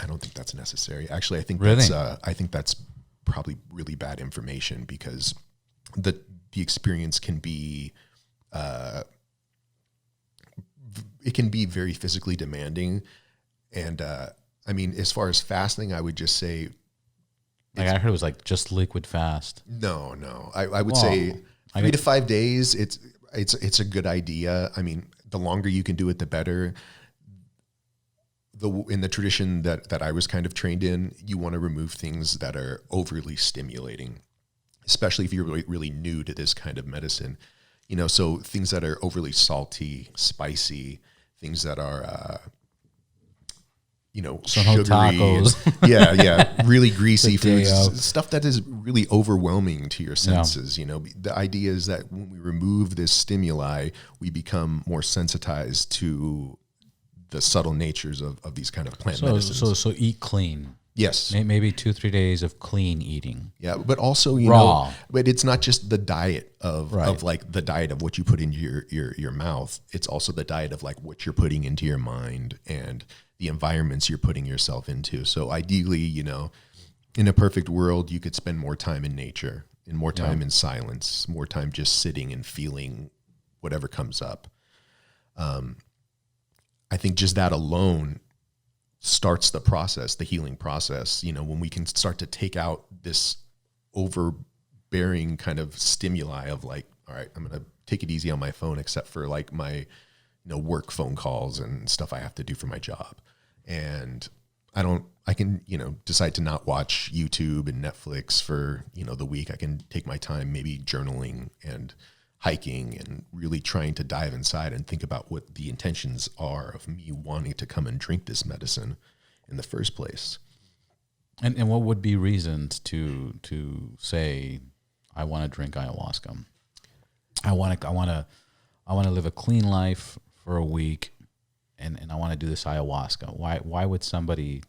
I don't think that's necessary. Actually, I think Really? that's probably really bad information, because the experience can be it can be very physically demanding. And as far as fasting, I would just say, I heard it was like just liquid fast. no. I would say 3 to 5 days. It's a good idea. The longer you can do it, the better. In the tradition that I was kind of trained in, you want to remove things that are overly stimulating, especially if you're really, really new to this kind of medicine. So things that are overly salty, spicy, things that are, Some sugary, tacos. really greasy The day foods, of. stuff that is really overwhelming to your senses. The idea is that when we remove this stimuli, we become more sensitized to the subtle natures of these kind of plant medicines. So eat clean. Yes. Maybe 2-3 days of clean eating. Yeah, but also Raw. But it's not just the diet of Right. like the diet of what you put into your mouth. It's also the diet of like what you're putting into your mind and the environments you're putting yourself into. So ideally, in a perfect world, you could spend more time in nature, and more time in silence, more time just sitting and feeling whatever comes up. I think just that alone starts the process, the healing process. When we can start to take out this overbearing kind of stimuli of like, all right, I'm going to take it easy on my phone, except for like my, work phone calls and stuff I have to do for my job. And I can, decide to not watch YouTube and Netflix for, the week. I can take my time, maybe journaling and hiking, and really trying to dive inside and think about what the intentions are of me wanting to come and drink this medicine in the first place. And what would be reasons to say, I want to drink ayahuasca? I want to live a clean life for a week, and I want to do this ayahuasca. Why would somebody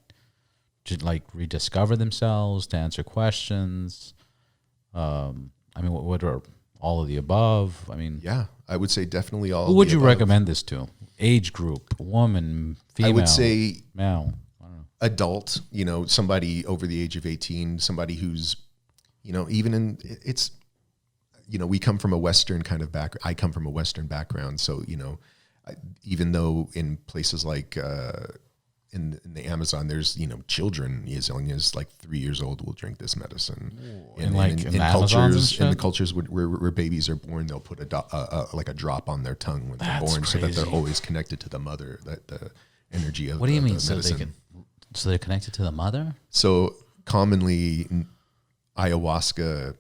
just like rediscover themselves, to answer questions? What are all of the above? Yeah, I would say definitely all. Who would you recommend this to? Age group, woman, female? I would say male. I don't know. Adult, somebody over the age of 18, somebody who's, even we come from a Western kind of background. I come from a Western background. So, even though in places like in the Amazon, there's, children as young as like 3 years old will drink this medicine. In the cultures where babies are born, they'll put a drop on their tongue when they're born, so that they're always connected to the mother, that the energy of. What do you mean? So they're connected to the mother? So commonly, ayahuasca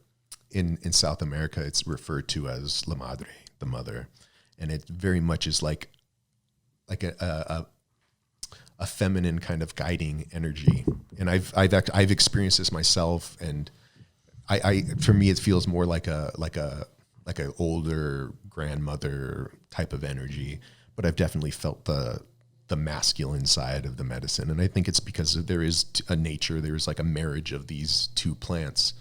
in South America, it's referred to as la madre, the mother, and it very much is like a feminine kind of guiding energy. And I've experienced this myself, and I for me it feels more like a older grandmother type of energy, but I've definitely felt the the masculine side of the medicine. And I think it's because there is a nature, there's like a marriage of these two plants,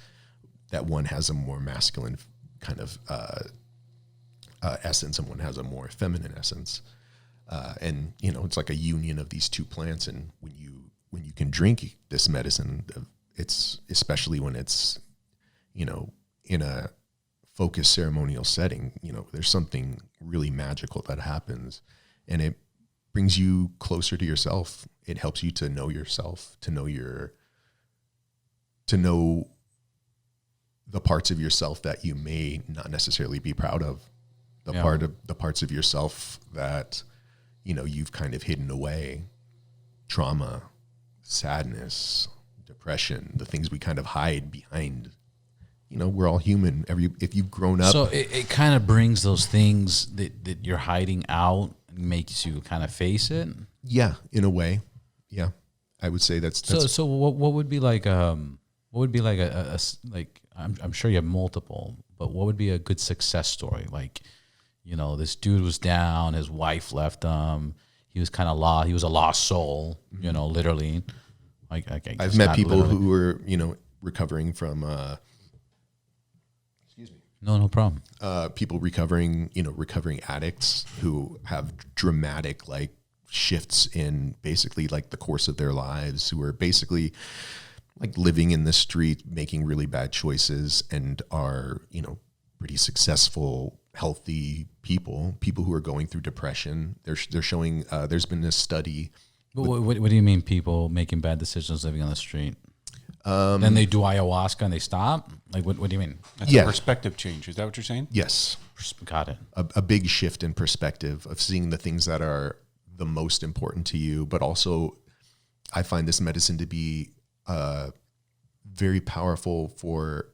that one has a more masculine kind of essence and one has a more feminine essence. And, you know, it's like a union of these two plants. And when you can drink this medicine, it's especially when it's, you know, in a focused ceremonial setting, you know, there's something really magical that happens, and it brings you closer to yourself. It helps you to know yourself, to know the parts of yourself that you may not necessarily be proud of, the parts of yourself that, you know, you've kind of hidden away, trauma, sadness, depression, the things we kind of hide behind. You know, we're all human. If you've grown up. So it kind of brings those things that you're hiding out and makes you kind of face it. Yeah, in a way. Yeah. I would say that's so what would be like, I'm sure you have multiple, but what would be a good success story? Like, you know, this dude was down, his wife left him. He was kind of lost. He was a lost soul, you know, literally. Like I've met people who were, you know, recovering from, No problem. People recovering addicts who have dramatic like shifts in basically like the course of their lives, who are basically like living in the street, making really bad choices, and are, you know, pretty successful, healthy people who are going through depression. They're showing, there's been this study. What do you mean people making bad decisions living on the street? Then they do ayahuasca and they stop? Like, what do you mean? That's a perspective change. Is that what you're saying? Yes. Got it. A big shift in perspective of seeing the things that are the most important to you. But also, I find this medicine to be very powerful for,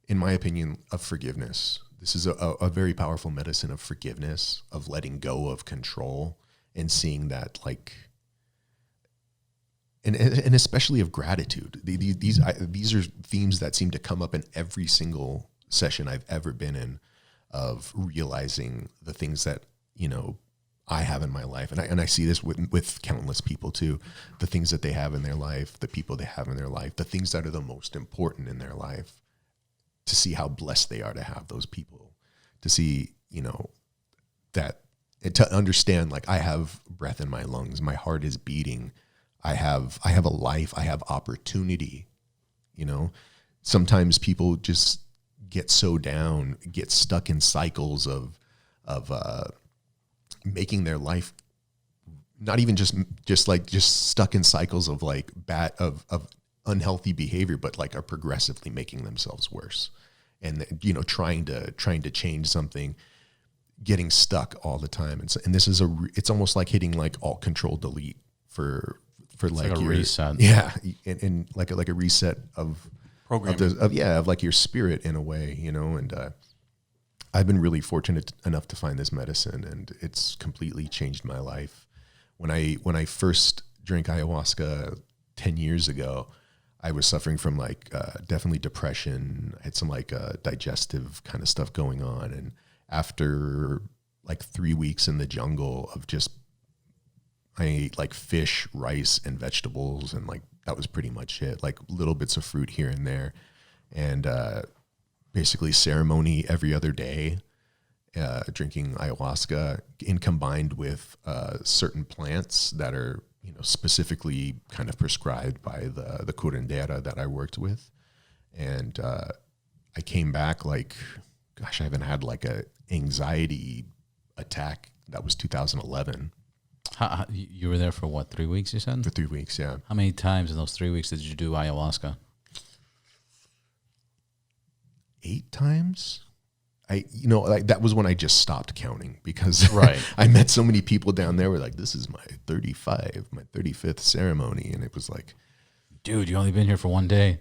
in my opinion, of forgiveness. This is a very powerful medicine of forgiveness, of letting go of control, and seeing that, like, and especially of gratitude. These are themes that seem to come up in every single session I've ever been in, of realizing the things that, you know, I have in my life. And I see this with countless people too, the things that they have in their life, the people they have in their life, the things that are the most important in their life, to see how blessed they are to have those people, to see, you know, that, to understand, like, I have breath in my lungs, my heart is beating, I have a life, I have opportunity. You know, sometimes people just get so down, get stuck in cycles of making their life, not even just stuck in cycles of like bad, of unhealthy behavior, but like are progressively making themselves worse. And, you know, trying to change something, getting stuck all the time. And this is it's almost like hitting like alt control delete for like a reset. Yeah. And like a reset of programming of like your spirit in a way, you know. And I've been really fortunate enough to find this medicine, and it's completely changed my life. When I first drank ayahuasca 10 years ago, I was suffering from like definitely depression. I had some like digestive kind of stuff going on. And after like 3 weeks in the jungle of just, I ate like fish, rice, and vegetables, and like that was pretty much it. Like little bits of fruit here and there, and basically ceremony every other day, drinking ayahuasca, and combined with certain plants that are, you know, specifically kind of prescribed by the curandera that I worked with. And I came back like, gosh, I haven't had like a anxiety attack. That was 2011. You were there for what, 3 weeks, you said? For 3 weeks, yeah. How many times in those 3 weeks did you do ayahuasca? 8 times. Like that was when I just stopped counting, because right. I met so many people down there who were like, this is my 35th ceremony. And it was like, dude, you only been here for 1 day.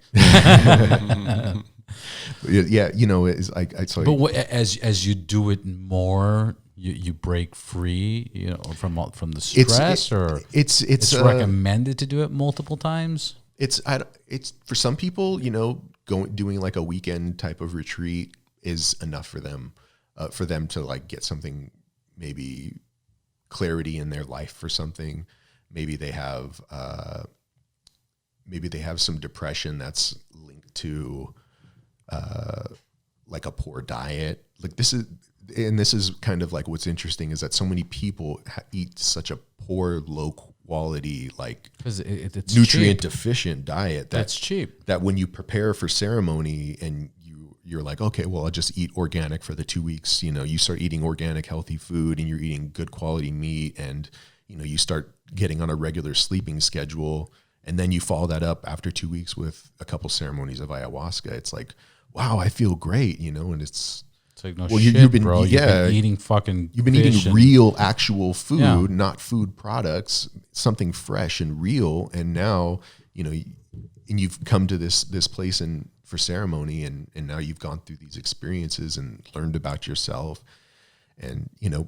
Yeah, you know, it's like, but as you do it more, you break free, you know, from the stress, it's recommended to do it multiple times. It's for some people, you know, doing like a weekend type of retreat is enough for them to like get something maybe clarity in their life for something. Maybe they have some depression that's linked to like a poor diet. Like this is kind of like what's interesting is that so many people eat such a poor, low quality, like it's nutrient cheap. deficient diet That's cheap. that when you prepare for ceremony and you're like, okay, well, I'll just eat organic for the 2 weeks. You know, you start eating organic, healthy food, and you're eating good quality meat, and you know, you start getting on a regular sleeping schedule, and then you follow that up after 2 weeks with a couple ceremonies of ayahuasca. It's like, wow, I feel great, you know, and it's like, no well, shit, you've been, bro. yeah, you've been eating fucking you've been fish eating and- real, actual food, Yeah. not food products, something fresh and real. And now, you know, and you've come to this place and for ceremony, and now you've gone through these experiences and learned about yourself. And, you know,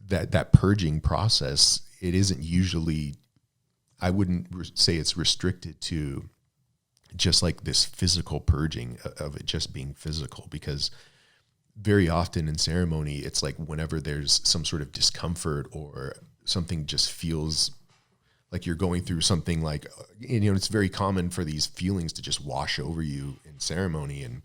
that purging process, it isn't usually, I wouldn't say it's restricted to just like this physical purging of it just being physical, because very often in ceremony, it's like whenever there's some sort of discomfort or something just feels like you're going through something, like, you know, it's very common for these feelings to just wash over you in ceremony. And,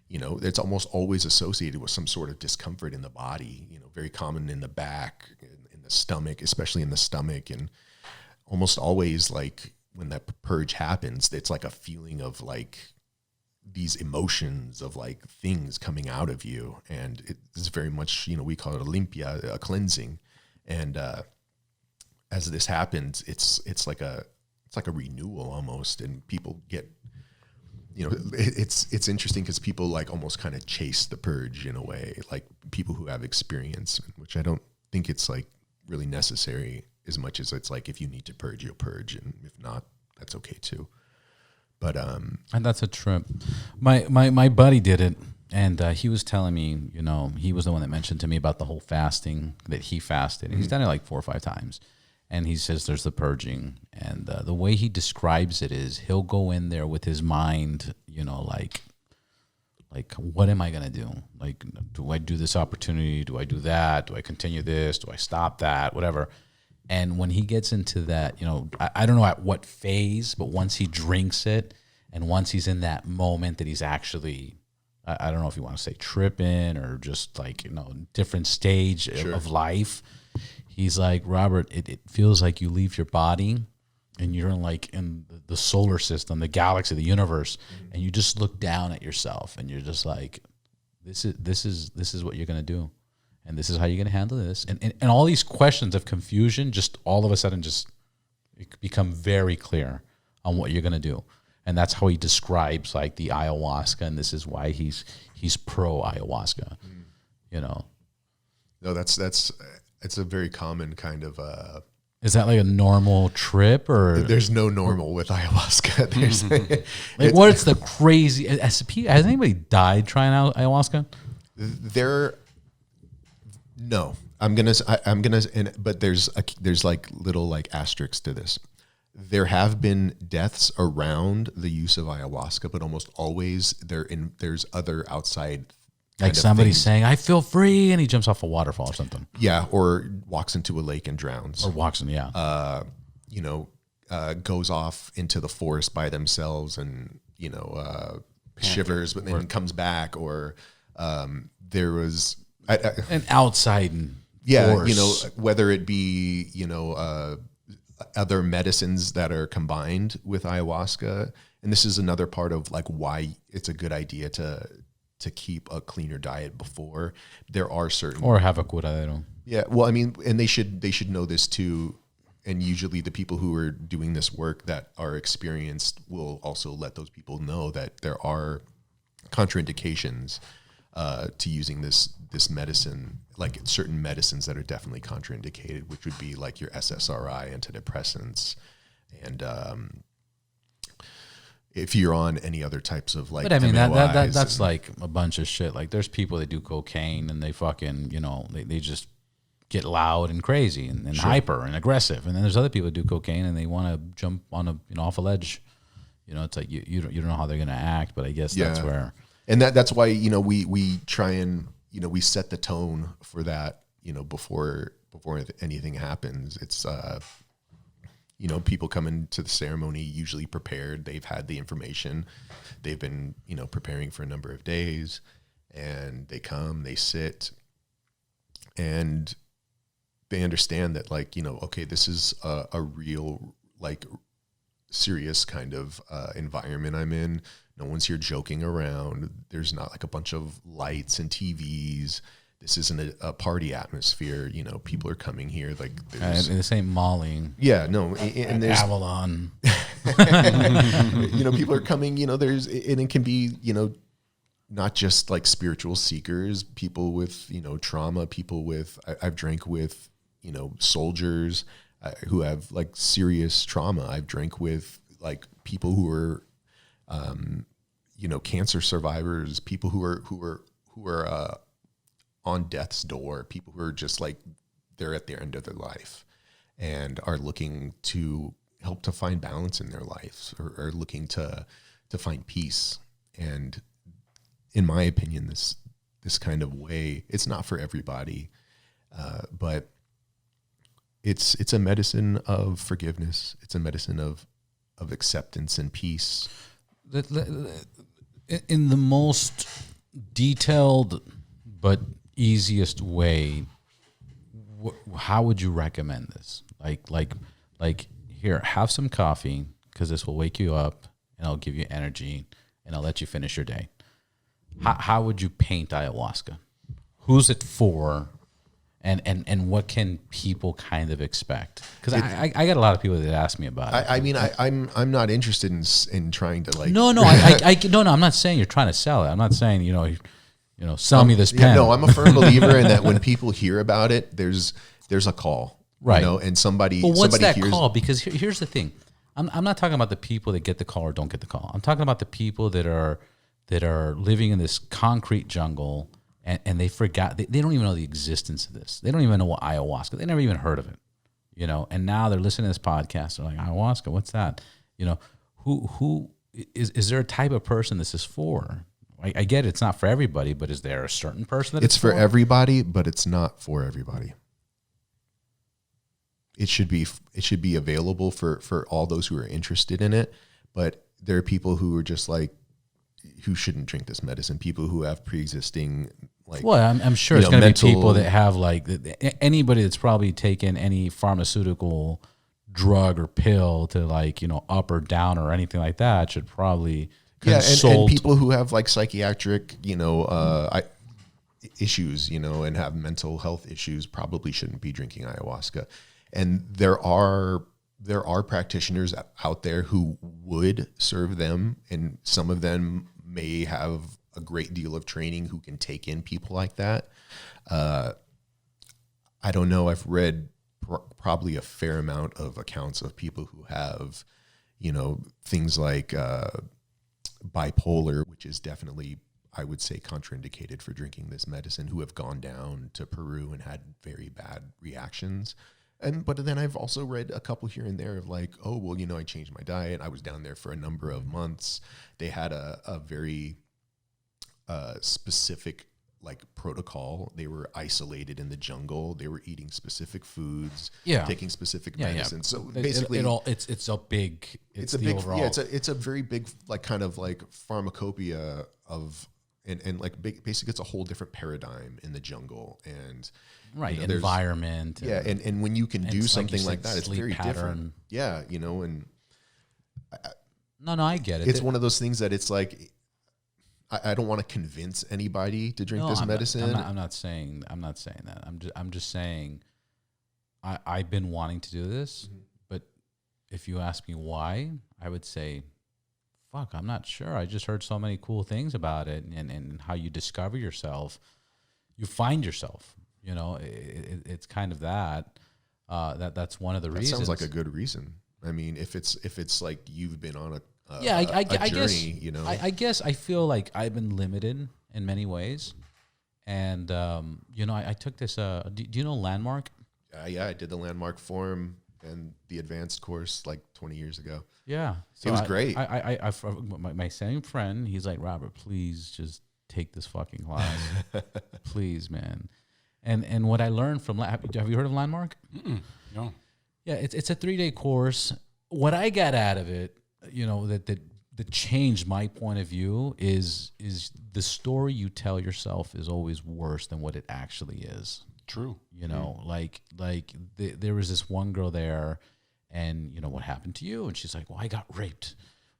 you know, it's almost always associated with some sort of discomfort in the body, you know, very common in the back, in the stomach, especially in the stomach. And almost always, like, when that purge happens, it's like a feeling of like these emotions of like things coming out of you. And it's very much, you know, we call it a limpia, a cleansing. And, as this happens, it's like a renewal almost, and people get, you know, it's interesting because people like almost kind of chase the purge in a way, like people who have experience, which I don't think it's like really necessary as much as it's like, if you need to purge, you'll purge, and if not, that's okay too. But and that's a trip. My buddy did it, and he was telling me, you know, he was the one that mentioned to me about the whole fasting that he fasted. And he's done it like 4 or 5 times. And he says there's the purging. And the way he describes it is he'll go in there with his mind, you know, like what am I going to do? Like, do I do this opportunity? Do I do that? Do I continue this? Do I stop that? Whatever. And when he gets into that, you know, I don't know at what phase, but once he drinks it and once he's in that moment that he's actually, I don't know if you want to say tripping or just like, you know, different stage of life. He's like, Robert, it feels like you leave your body and you're in the solar system, the galaxy, the universe, and you just look down at yourself and you're just like, this is what you're going to do. And this is how you're going to handle this. And all these questions of confusion just all of a sudden just become very clear on what you're going to do. And that's how he describes like the ayahuasca. And this is why he's pro ayahuasca, you know. no, it's a very common kind of, Is that like a normal trip or? there's no normal with ayahuasca. There's Like, what's the crazy? Has anybody died trying out ayahuasca? No, but there's like little like asterisks to this. There have been deaths around the use of ayahuasca, but almost always there's other outside. Like somebody saying, I feel free, and he jumps off a waterfall or something. Yeah, or walks into a lake and drowns. Or walks in, yeah. Goes off into the forest by themselves and, you know, shivers, but then comes back. Or there was... An outside force. You know, whether it be, you know, other medicines that are combined with ayahuasca. And this is another part of like why it's a good idea to keep a cleaner diet before. There are certain... Or have a curadero. Yeah, well, I mean, and they should know this too. And usually the people who are doing this work that are experienced will also let those people know that there are contraindications to using this medicine, like certain medicines that are definitely contraindicated, which would be like your SSRI, antidepressants, and if you're on any other types of like, but I mean MOIs that's like a bunch of shit. Like there's people that do cocaine and they fucking, you know, they just get loud and crazy and hyper and aggressive. And then there's other people that do cocaine and they want to jump on off a ledge. You know, it's like you don't know how they're gonna act, but I guess that's where. And that's why, you know, we try and, you know, we set the tone for that, you know, before anything happens. It's you know, people come into the ceremony usually prepared. They've had the information. They've been, you know, preparing for a number of days, and they come, they sit, and they understand that, like, you know, okay, this is a real, like, serious kind of environment I'm in. No one's here joking around. There's not like a bunch of lights and TVs. This isn't a party atmosphere. You know, people are coming here. Like, and this ain't Molly. Yeah, no. And there's Avalon. you know, people are coming, you know, and it can be, you know, not just like spiritual seekers, people with, you know, trauma, people with, I've drank with, you know, soldiers who have like serious trauma. I've drank with like people who are, you know, cancer survivors, people who are on death's door, people who are just like, they're at the end of their life and are looking to help to find balance in their lives, or looking to find peace. And in my opinion, this kind of way, it's not for everybody, but it's a medicine of forgiveness. It's a medicine of acceptance and peace. In the most detailed but easiest way, how would you recommend this? Like here, have some coffee, because this will wake you up and it'll give you energy and I'll let you finish your day. How would you paint ayahuasca? Who's it for? And what can people kind of expect? Because I got a lot of people that ask me about it. I mean, I'm not interested in trying to like. No, I'm not saying you're trying to sell it. I'm not saying you know sell me this pen. Yeah, no, I'm a firm believer in that when people hear about it, there's a call, right? You know, and somebody. Well, what's that hears call? Because here's the thing. I'm not talking about the people that get the call or don't get the call. I'm talking about the people that are living in this concrete jungle. And they forgot, they don't even know the existence of this. They don't even know what ayahuasca, they never even heard of it, you know, and now they're listening to this podcast. They're like, ayahuasca, what's that? You know, who is there a type of person this is for? I get it, it's not for everybody, but is there a certain person that it's for everybody, but it's not for everybody. It should be available for all those who are interested in it. But there are people who are just like, who shouldn't drink this medicine, people who have pre-existing, like, well, I'm sure it's going to be people that have like anybody that's probably taken any pharmaceutical drug or pill to, like, you know, up or down or anything like that should probably consult. And people who have like psychiatric, you know, issues, you know, and have mental health issues probably shouldn't be drinking ayahuasca. And there are practitioners out there who would serve them, and some of them may have a great deal of training who can take in people like that. I don't know. I've read probably a fair amount of accounts of people who have, you know, things like bipolar, which is definitely, I would say, contraindicated for drinking this medicine, who have gone down to Peru and had very bad reactions. But then I've also read a couple here and there of like, oh, well, you know, I changed my diet. I was down there for a number of months. They had a very specific like protocol. They were isolated in the jungle. They were eating specific foods, taking specific medicines. So basically, it's a big overall. Yeah, it's a very big, like, kind of like pharmacopoeia of, and like basically it's a whole different paradigm in the jungle. And right, you know, environment. And when you can do something like that, it's very pattern. different. Yeah, you know, and no, I get it. It's one of those things that it's like, I don't want to convince anybody to drink this medicine. I'm not saying that. I'm just saying I've been wanting to do this, but if you ask me why, I would say, fuck, I'm not sure. I just heard so many cool things about it, and how you discover yourself, you find yourself. You know, it's kind of that. That's one of the reasons. Sounds like a good reason. I mean, if it's like you've been on a I journey, guess, you know. I guess I feel like I've been limited in many ways, and you know, I took this. Do you know Landmark? Yeah, I did the Landmark Forum and the advanced course like 20 years ago. Yeah, so it was great. My same friend, he's like, Robert, please just take this fucking class, please, man. And what I learned from have you heard of Landmark? No. Yeah, it's a 3-day course. What I got out of it, that changed my point of view is the story you tell yourself is always worse than what it actually is. True. There was this one girl there, and what happened to you? And she's like, well, I got raped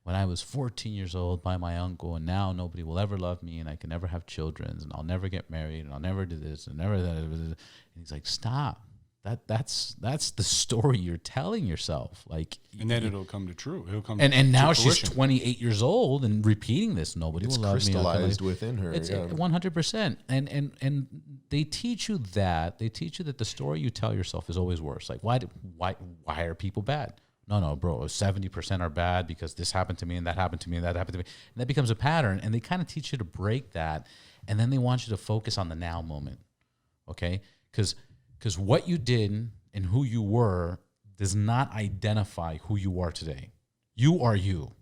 when I was 14 years old by my uncle, and now nobody will ever love me, and I can never have children, and I'll never get married, and I'll never do this, and never that. And he's like, stop. That's the story you're telling yourself. And then it'll come to true. It'll come. And now she's fruition. 28 years old and repeating this. Nobody will love me. It's crystallized within her. It's 100%. And they teach you that. They teach you that the story you tell yourself is always worse. Like why are people bad? No, bro. 70% are bad because this happened to me and that happened to me and that happened to me. And that becomes a pattern. And they kind of teach you to break that. And then they want you to focus on the now moment. Okay? Because what you did and who you were does not identify who you are today. You are you.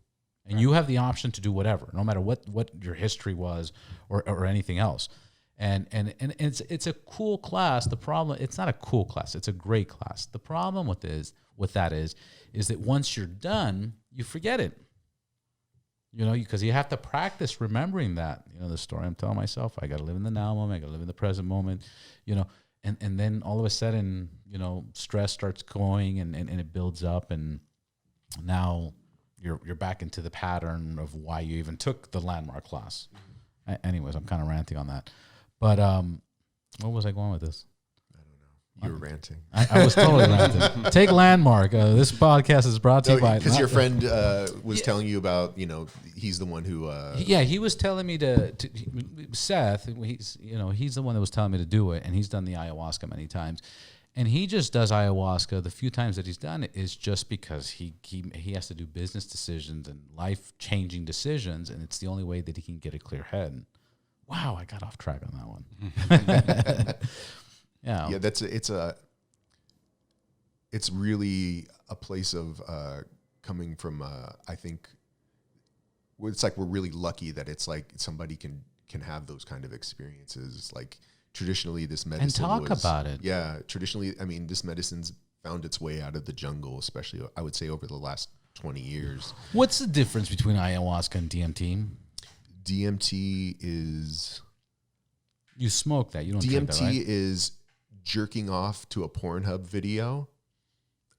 And you have the option to do whatever, no matter what your history was or anything else. And it's a cool class. The problem, it's not a cool class, it's a great class. The problem with that is that once you're done, you forget it. Because you have to practice remembering that. The story I'm telling myself, I got to live in the now moment, I got to live in the present moment, And then all of a sudden, stress starts going and it builds up, and now you're back into the pattern of why you even took the Landmark class. Anyways, I'm kind of ranting on that. But where was I going with this? You were ranting. I was totally ranting. Take Landmark. This podcast is brought to you by... Because your friend was telling you about, he's the one who... he was telling me to Seth, he's the one that was telling me to do it, and he's done the ayahuasca many times. And he just does ayahuasca. The few times that he's done it is just because he has to do business decisions and life-changing decisions, and it's the only way that he can get a clear head. Wow, I got off track on that one. Yeah, it's really a place of coming from. I think it's like we're really lucky that it's like somebody can have those kind of experiences. Like traditionally, this medicine and talk about it. Yeah, traditionally, I mean, this medicine's found its way out of the jungle, especially I would say over the last 20 years. What's the difference between ayahuasca and DMT? DMT is you smoke that. You don't drink that, right? DMT is jerking off to a Pornhub video.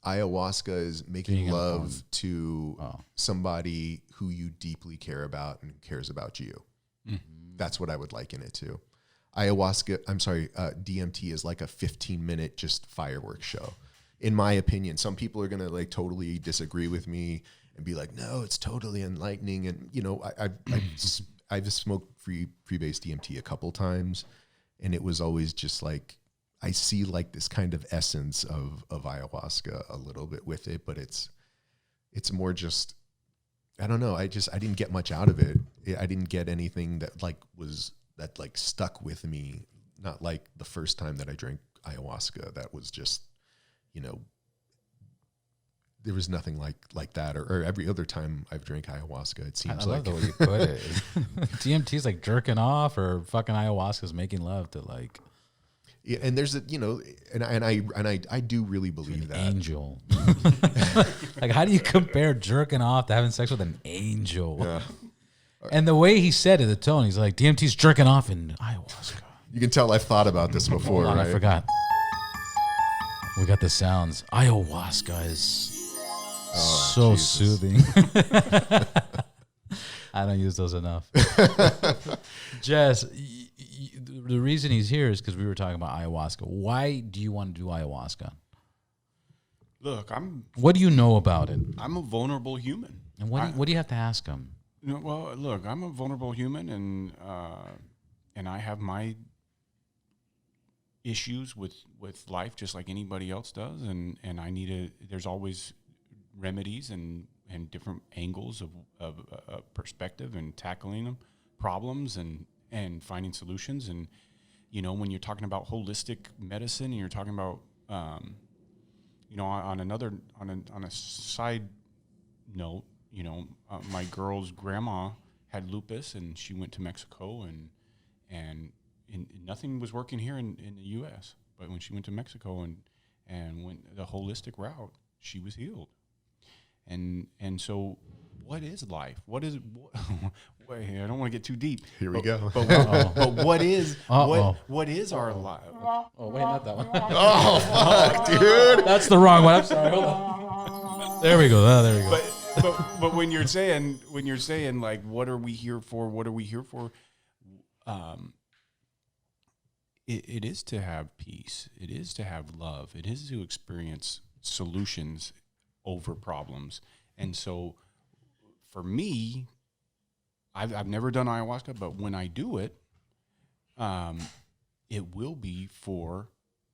Ayahuasca is making love to somebody who you deeply care about and cares about you. Mm-hmm. That's what I would liken it to. DMT is like a 15-minute just fireworks show. In my opinion, some people are going to like totally disagree with me and be like, no, it's totally enlightening. And, I've smoked freebase DMT a couple times, and it was always just like, I see like this kind of essence of ayahuasca a little bit with it, but it's more just, I don't know. I didn't get much out of it. I didn't get anything that stuck with me. Not like the first time that I drank ayahuasca. That was just, there was nothing like that. Or every other time I've drank ayahuasca, it seems like. I love the way you put it. DMT is like jerking off, or fucking ayahuasca is making love to like. Yeah, and there's and I do really believe that angel. Like, how do you compare jerking off to having sex with an angel? Yeah. And the way he said it, the tone, he's like, DMT's jerking off in ayahuasca. You can tell I've thought about this before. Hold on, right? I forgot. We got the sounds. Ayahuasca is so Jesus. soothing. I don't use those enough. Jess, the reason he's here is because we were talking about ayahuasca. Why do you want to do ayahuasca? Look, what do you know about it? I'm a vulnerable human. And what do you have to ask him? Well, look, I'm a vulnerable human, and I have my issues with life just like anybody else does, and there's always remedies and different angles of perspective and tackling them, problems and finding solutions. And when you're talking about holistic medicine and you're talking about on a side note, my girl's grandma had lupus and she went to Mexico and nothing was working here in the U.S. But when she went to Mexico and went the holistic route, she was healed. And so, what is life? What is? Wait, I don't want to get too deep. Here we go. But what is what is our life? Oh wait, not that one. Oh, fuck, dude. That's the wrong one. I'm sorry. Hold on. There we go. There we go. But when you're saying like, what are we here for? What are we here for? It is to have peace. It is to have love. It is to experience solutions over problems. And so, for me, I've never done ayahuasca, but when I do it, it will be for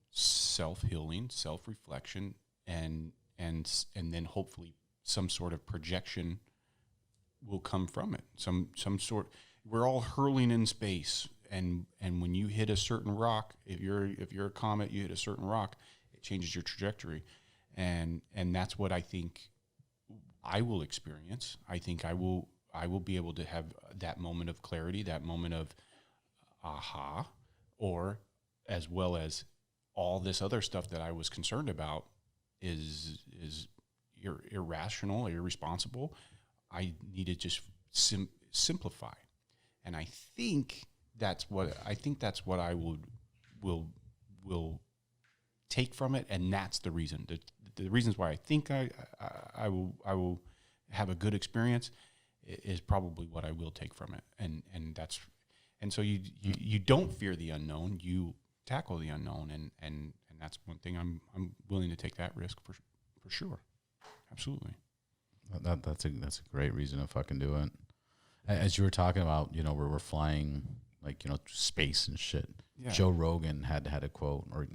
self-healing, self-reflection, and then hopefully some sort of projection will come from it. Some sort. We're all hurling in space, and when you hit a certain rock, if you're a comet, you hit a certain rock, it changes your trajectory, and that's what I think I will experience. I think I will be able to have that moment of clarity, that moment of aha, or as well as all this other stuff that I was concerned about is irrational, irresponsible. I need to just simplify, and I think that's what I will take from it, and that's the reason. The reasons why I think I will have a good experience is probably what I will take from it, and so you don't fear the unknown, you tackle the unknown, and that's one thing I'm willing to take that risk for sure, absolutely. That's a great reason to fucking do it. As you were talking about, where we're flying, like, space and shit. Yeah. Joe Rogan had a quote, or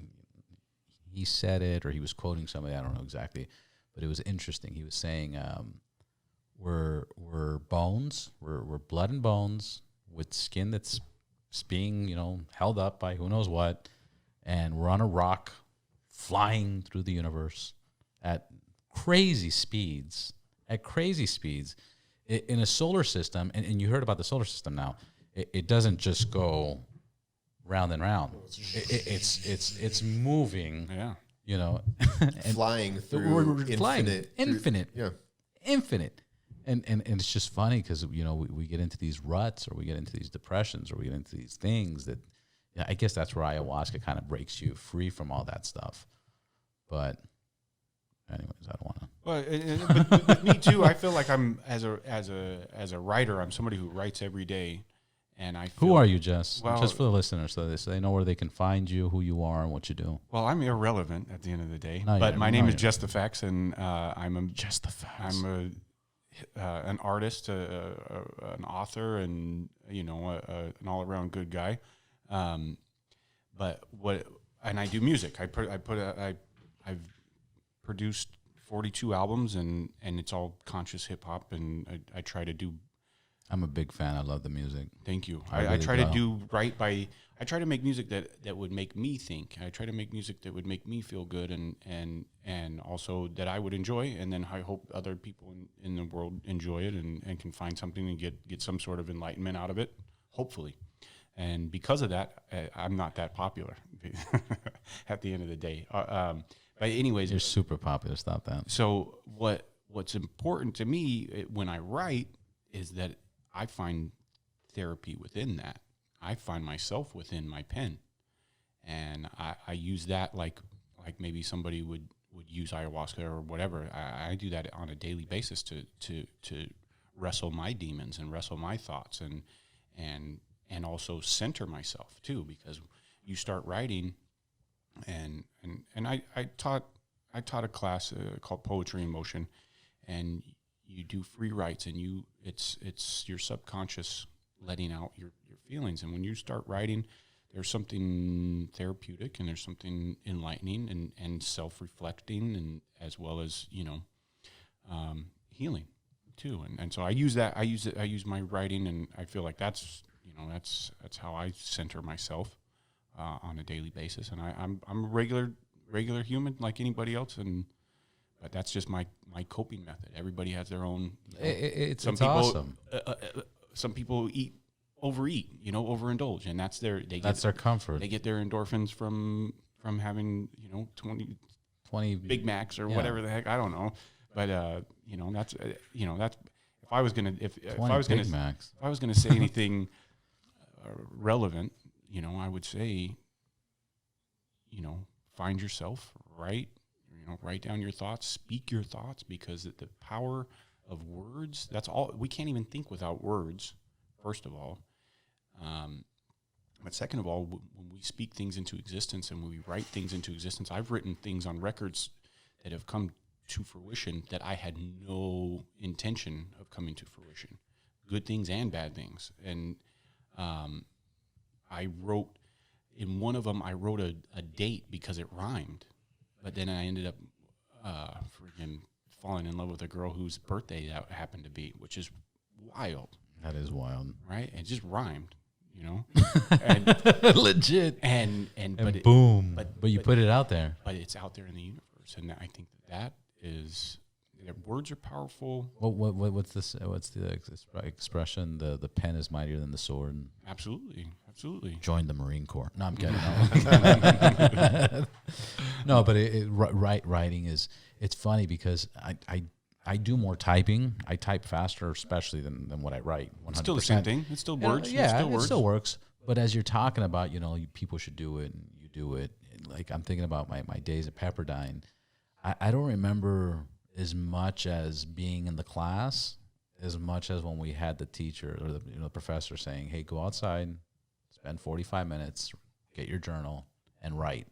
he said it, or he was quoting somebody, I don't know exactly, but it was interesting. He was saying, we're bones, we're blood and bones with skin that's being, held up by who knows what, and we're on a rock flying through the universe at crazy speeds. In a solar system, and you heard about the solar system now, it doesn't just go round and round. It's moving. Yeah. And flying through infinite. Infinite. And it's just funny because we get into these ruts, or we get into these depressions, or we get into these things that, I guess that's where ayahuasca kind of breaks you free from all that stuff. But anyways, I don't want to. Well, but with me too, I feel like I'm as a writer, I'm somebody who writes every day, and I. Who are you, Jess? Well, just for the listeners, so they know where they can find you, who you are, and what you do. Well, I'm irrelevant at the end of the day, but my name is Jess the Facts, and I'm Jess the Facts. I'm an artist, an author, and an all around good guy. But I do music. I've produced 42 albums, and it's all conscious hip hop, and I try to do. I'm a big fan. I love the music. Thank you. I try to do right by. I try to make music that would make me think. I try to make music that would make me feel good, and also that I would enjoy, and then I hope other people in the world enjoy it and can find something and get some sort of enlightenment out of it, hopefully. And because of that, I'm not that popular at the end of the day. But anyways, you're super popular. Stop that. So what's important to me when I write is that I find therapy within that. I find myself within my pen, and I use that like maybe somebody would use ayahuasca or whatever. I do that on a daily basis to wrestle my demons and wrestle my thoughts and also center myself too, because you start writing. And I taught a class called Poetry in Motion, and you do free writes, and it's your subconscious letting out your feelings. And when you start writing, there's something therapeutic, and there's something enlightening and self-reflecting, and as well as healing too. And so I use that. I use my writing, and I feel like that's how I center myself on a daily basis. And I'm a regular human like anybody else, but that's just my coping method. Everybody has their own. It's people, awesome. Some people eat overeat, overindulge, and that's their their comfort. They get their endorphins from having 20 Big Macs or whatever the heck, I don't know, but that's if I was gonna say anything relevant, I would say, find yourself, write down your thoughts, speak your thoughts, because the power of words, that's all. We can't even think without words, first of all. But second of all, when we speak things into existence and when we write things into existence, I've written things on records that have come to fruition that I had no intention of coming to fruition, good things and bad things. And I wrote, in one of them, I wrote a date because it rhymed, but then I ended up freaking falling in love with a girl whose birthday that happened to be, which is wild. That is wild, right? It just rhymed, and legit, and boom. But you put it out there. But it's out there in the universe, and I think that is. Words are powerful. What's this? What's the expression? The pen is mightier than the sword. Absolutely. Join the Marine Corps. No, I'm kidding. No, but writing is. It's funny because I do more typing. I type faster, especially than what I write. 100%. It's still the same thing. It's still words. It still works. But as you're talking about, people should do it, and you do it. Like, I'm thinking about my days at Pepperdine. I don't remember as much as being in the class, as much as when we had the teacher or the professor saying, "Hey, go outside, spend 45 minutes, get your journal, and write."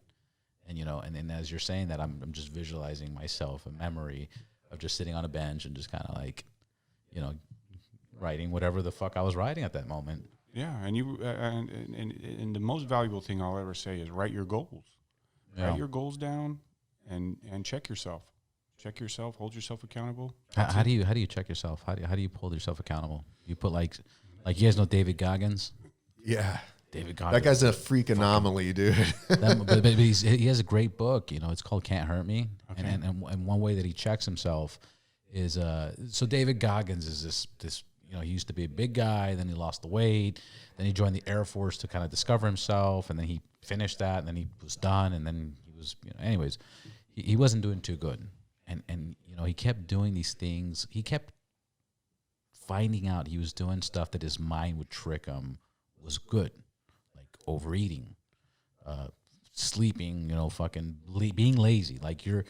And and as you're saying that, I'm just visualizing myself, a memory of just sitting on a bench and just kind of like, writing whatever the fuck I was writing at that moment. Yeah, and you and the most valuable thing I'll ever say is write your goals. Yeah. Write your goals down and check yourself. Check yourself. Hold yourself accountable. How do you check yourself? How do you hold yourself accountable? You put like you guys know David Goggins. Yeah, David Goggins. That guy's a freak anomaly, dude. but he has a great book. It's called Can't Hurt Me. Okay. And one way that he checks himself is so David Goggins is this he used to be a big guy, then he lost the weight, then he joined the Air Force to kind of discover himself, and then he finished that, and then he was done, and then he was anyways, he wasn't doing too good. And he kept doing these things. He kept finding out he was doing stuff that his mind would trick him was good, like overeating, sleeping, being lazy. Like your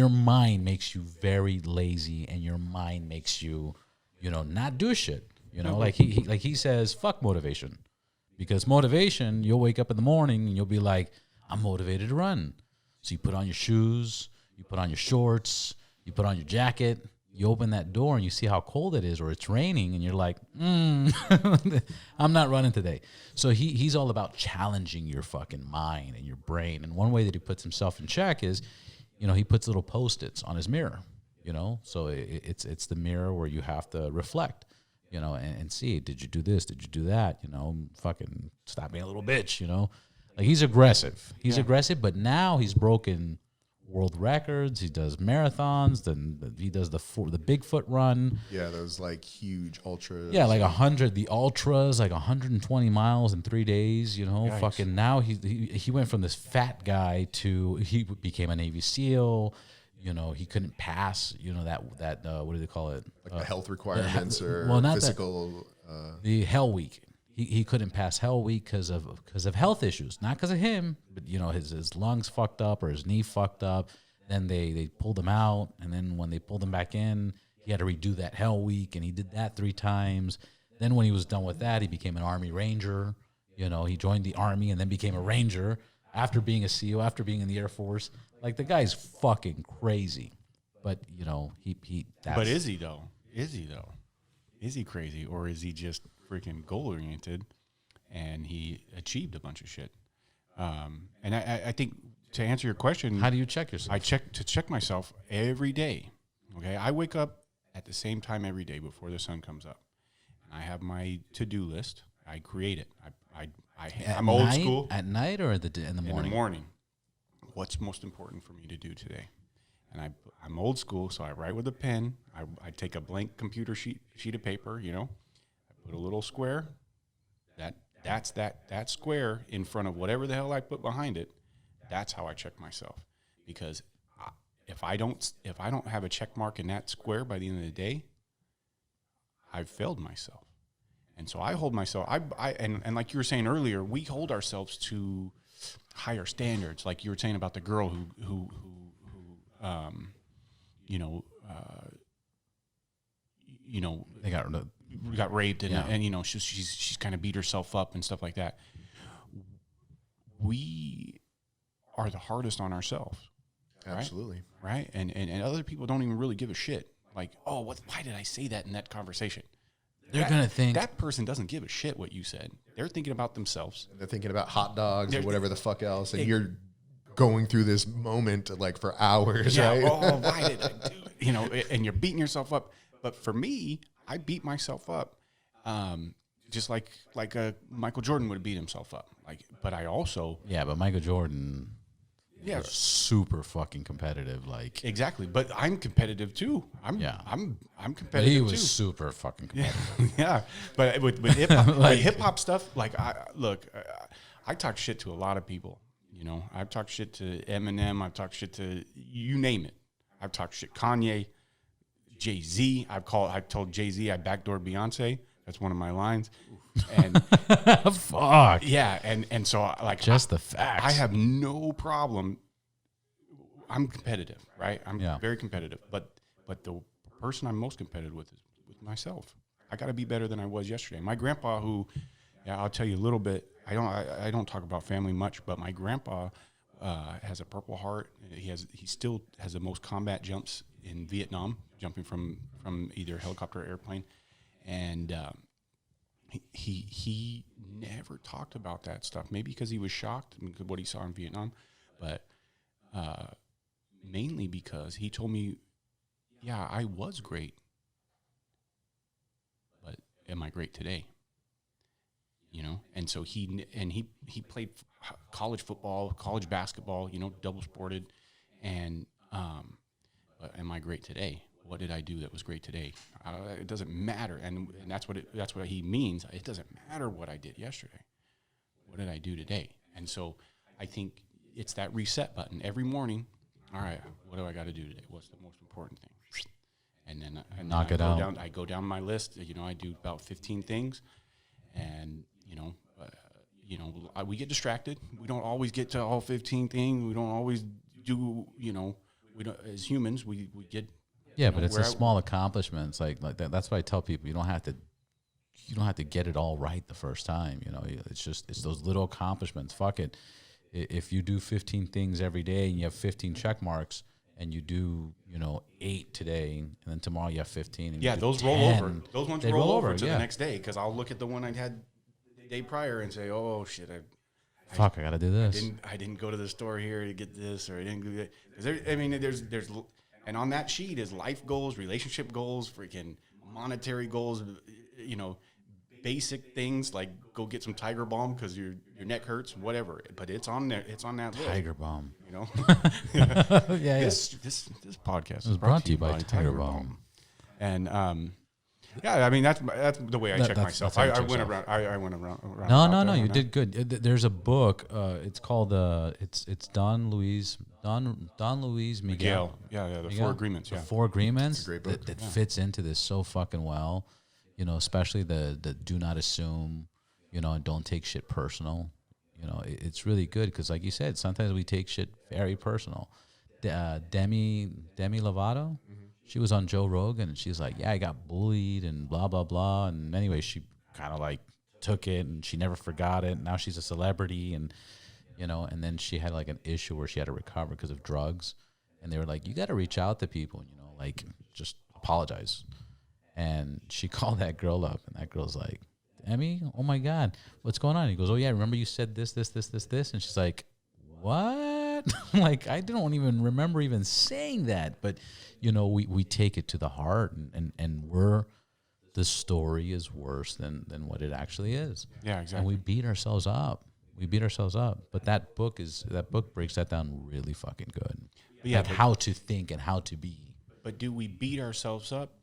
mind makes you very lazy, and your mind makes you, not do shit. Like he says, fuck motivation, because motivation, you'll wake up in the morning and you'll be like, I'm motivated to run. So you put on your shoes. You put on your shorts, you put on your jacket, you open that door and you see how cold it is, or it's raining, and you're like, I'm not running today. So he's all about challenging your fucking mind and your brain. And one way that he puts himself in check is, he puts little Post-its on his mirror, So it's the mirror where you have to reflect, and see, did you do this? Did you do that? Fucking stop being a little bitch, Like, he's aggressive. He's aggressive, but now he's broken world records. He does marathons. Then he does the Bigfoot run. Yeah, those like huge ultras. Yeah, like 100. The ultras, like 120 miles in 3 days. Yikes. Fucking now he went from this fat guy to he became a Navy SEAL. He couldn't pass. That what do they call it? Like the health requirements or not physical. The Hell Week. He couldn't pass Hell Week because of health issues, not because of him, but his lungs fucked up or his knee fucked up. Then they pulled him out, and then when they pulled him back in, he had to redo that Hell Week, and he did that 3 times. Then when he was done with that, he became an Army Ranger. He joined the Army and then became a Ranger after being a SEAL, after being in the Air Force. Like, the guy's fucking crazy, but he. But is he though? Is he crazy, or is he just freaking goal-oriented, and he achieved a bunch of shit? And I think, to answer your question, how do you check yourself? I check myself every day. Okay, I wake up at the same time every day before the sun comes up, and I have my to-do list. I create it. I'm old school. At night or in the morning? In the morning. What's most important for me to do today? And I'm old school, so I write with a pen. I take a blank computer sheet of paper, I put a little square, that square in front of whatever the hell I put behind it. That's how I check myself, because if I don't have a check mark in that square by the end of the day, I've failed myself. And so I hold myself, and like you were saying earlier, we hold ourselves to higher standards. Like you were saying about the girl who They got raped and she's kind of beat herself up and stuff like that. We are the hardest on ourselves. Absolutely. Right? And other people don't even really give a shit. Like, oh, why did I say that in that conversation? They're going to think that person doesn't give a shit what you said. They're thinking about themselves. They're thinking about hot dogs or whatever the fuck else. And you're going through this moment like for hours, right? Oh, why did I do it? And you're beating yourself up. But for me, I beat myself up just like Michael Jordan would beat himself up. But I also... Yeah, but Michael Jordan... Yeah, super fucking competitive. Like exactly, but I'm competitive too. I'm competitive. But he was super fucking competitive. Yeah, but with hip hop, hip hop stuff, like I talk shit to a lot of people. I've talked shit to Eminem. I've talked shit to you name it. I've talked shit Kanye, Jay-Z. I told Jay-Z I backdoored Beyonce. That's one of my lines. And fuck yeah, and so just the facts. I have no problem. I'm competitive, right? I'm very competitive, but the person I'm most competitive with is with myself. I got to be better than I was yesterday. My grandpa, who, I'll tell you a little bit. I don't talk about family much, but my grandpa has a Purple Heart. He still has the most combat jumps in Vietnam, jumping from either helicopter or airplane, and. He never talked about that stuff. Maybe because he was shocked because what he saw in Vietnam, but mainly because he told me, "Yeah, I was great, but am I great today?" And so he played college football, college basketball, double sported, and but am I great today? What did I do that was great today? It doesn't matter, and that's what he means. It doesn't matter what I did yesterday. What did I do today? And so, I think it's that reset button every morning. All right, what do I got to do today? What's the most important thing? And then knock it out. I go down my list. I do about 15 things, and we get distracted. We don't always get to all 15 things. We don't always do. We don't, as humans, we get. Yeah, but it's a small accomplishments like that. That's why I tell people you don't have to get it all right the first time. It's those little accomplishments. Fuck it. If you do 15 things every day and you have 15 check marks and you do 8 today and then tomorrow you have 15. And those 10, roll over. Those ones roll over to the next day because I'll look at the one I had the day prior and say, oh shit, I got to do this. I didn't go to the store here to get this, or I didn't do that. Because there's. And on that sheet is life goals, relationship goals, freaking monetary goals, basic things like go get some Tiger Balm because your neck hurts, whatever. But it's on there. It's on that list. Tiger Balm. Yeah. This podcast is brought to you by Tiger Balm. And that's the way I check myself. I went around. I went around. No. You did good. There's a book. It's called it's Don Luis Miguel. Yeah. The 4 Agreements. Yeah. The 4 Agreements. It's a great book. That fits into this so fucking well. Especially the do not assume. And don't take shit personal. It's really good because, like you said, sometimes we take shit very personal. Demi Lovato. Mm-hmm. She was on Joe Rogan and she's like, yeah, I got bullied and blah, blah, blah. And anyway, she kind of like took it and she never forgot it. Now she's a celebrity and, and then she had like an issue where she had to recover because of drugs. And they were like, you got to reach out to people, just apologize. And she called that girl up and that girl's like, Emmy, oh my God, what's going on? He goes, oh yeah, remember you said this. And she's like, what? Like, I don't even remember even saying that. But, we take it to the heart and the story is worse than what it actually is. Yeah, exactly. And we beat ourselves up. But that book breaks that down really fucking good. How to think and how to be. But do we beat ourselves up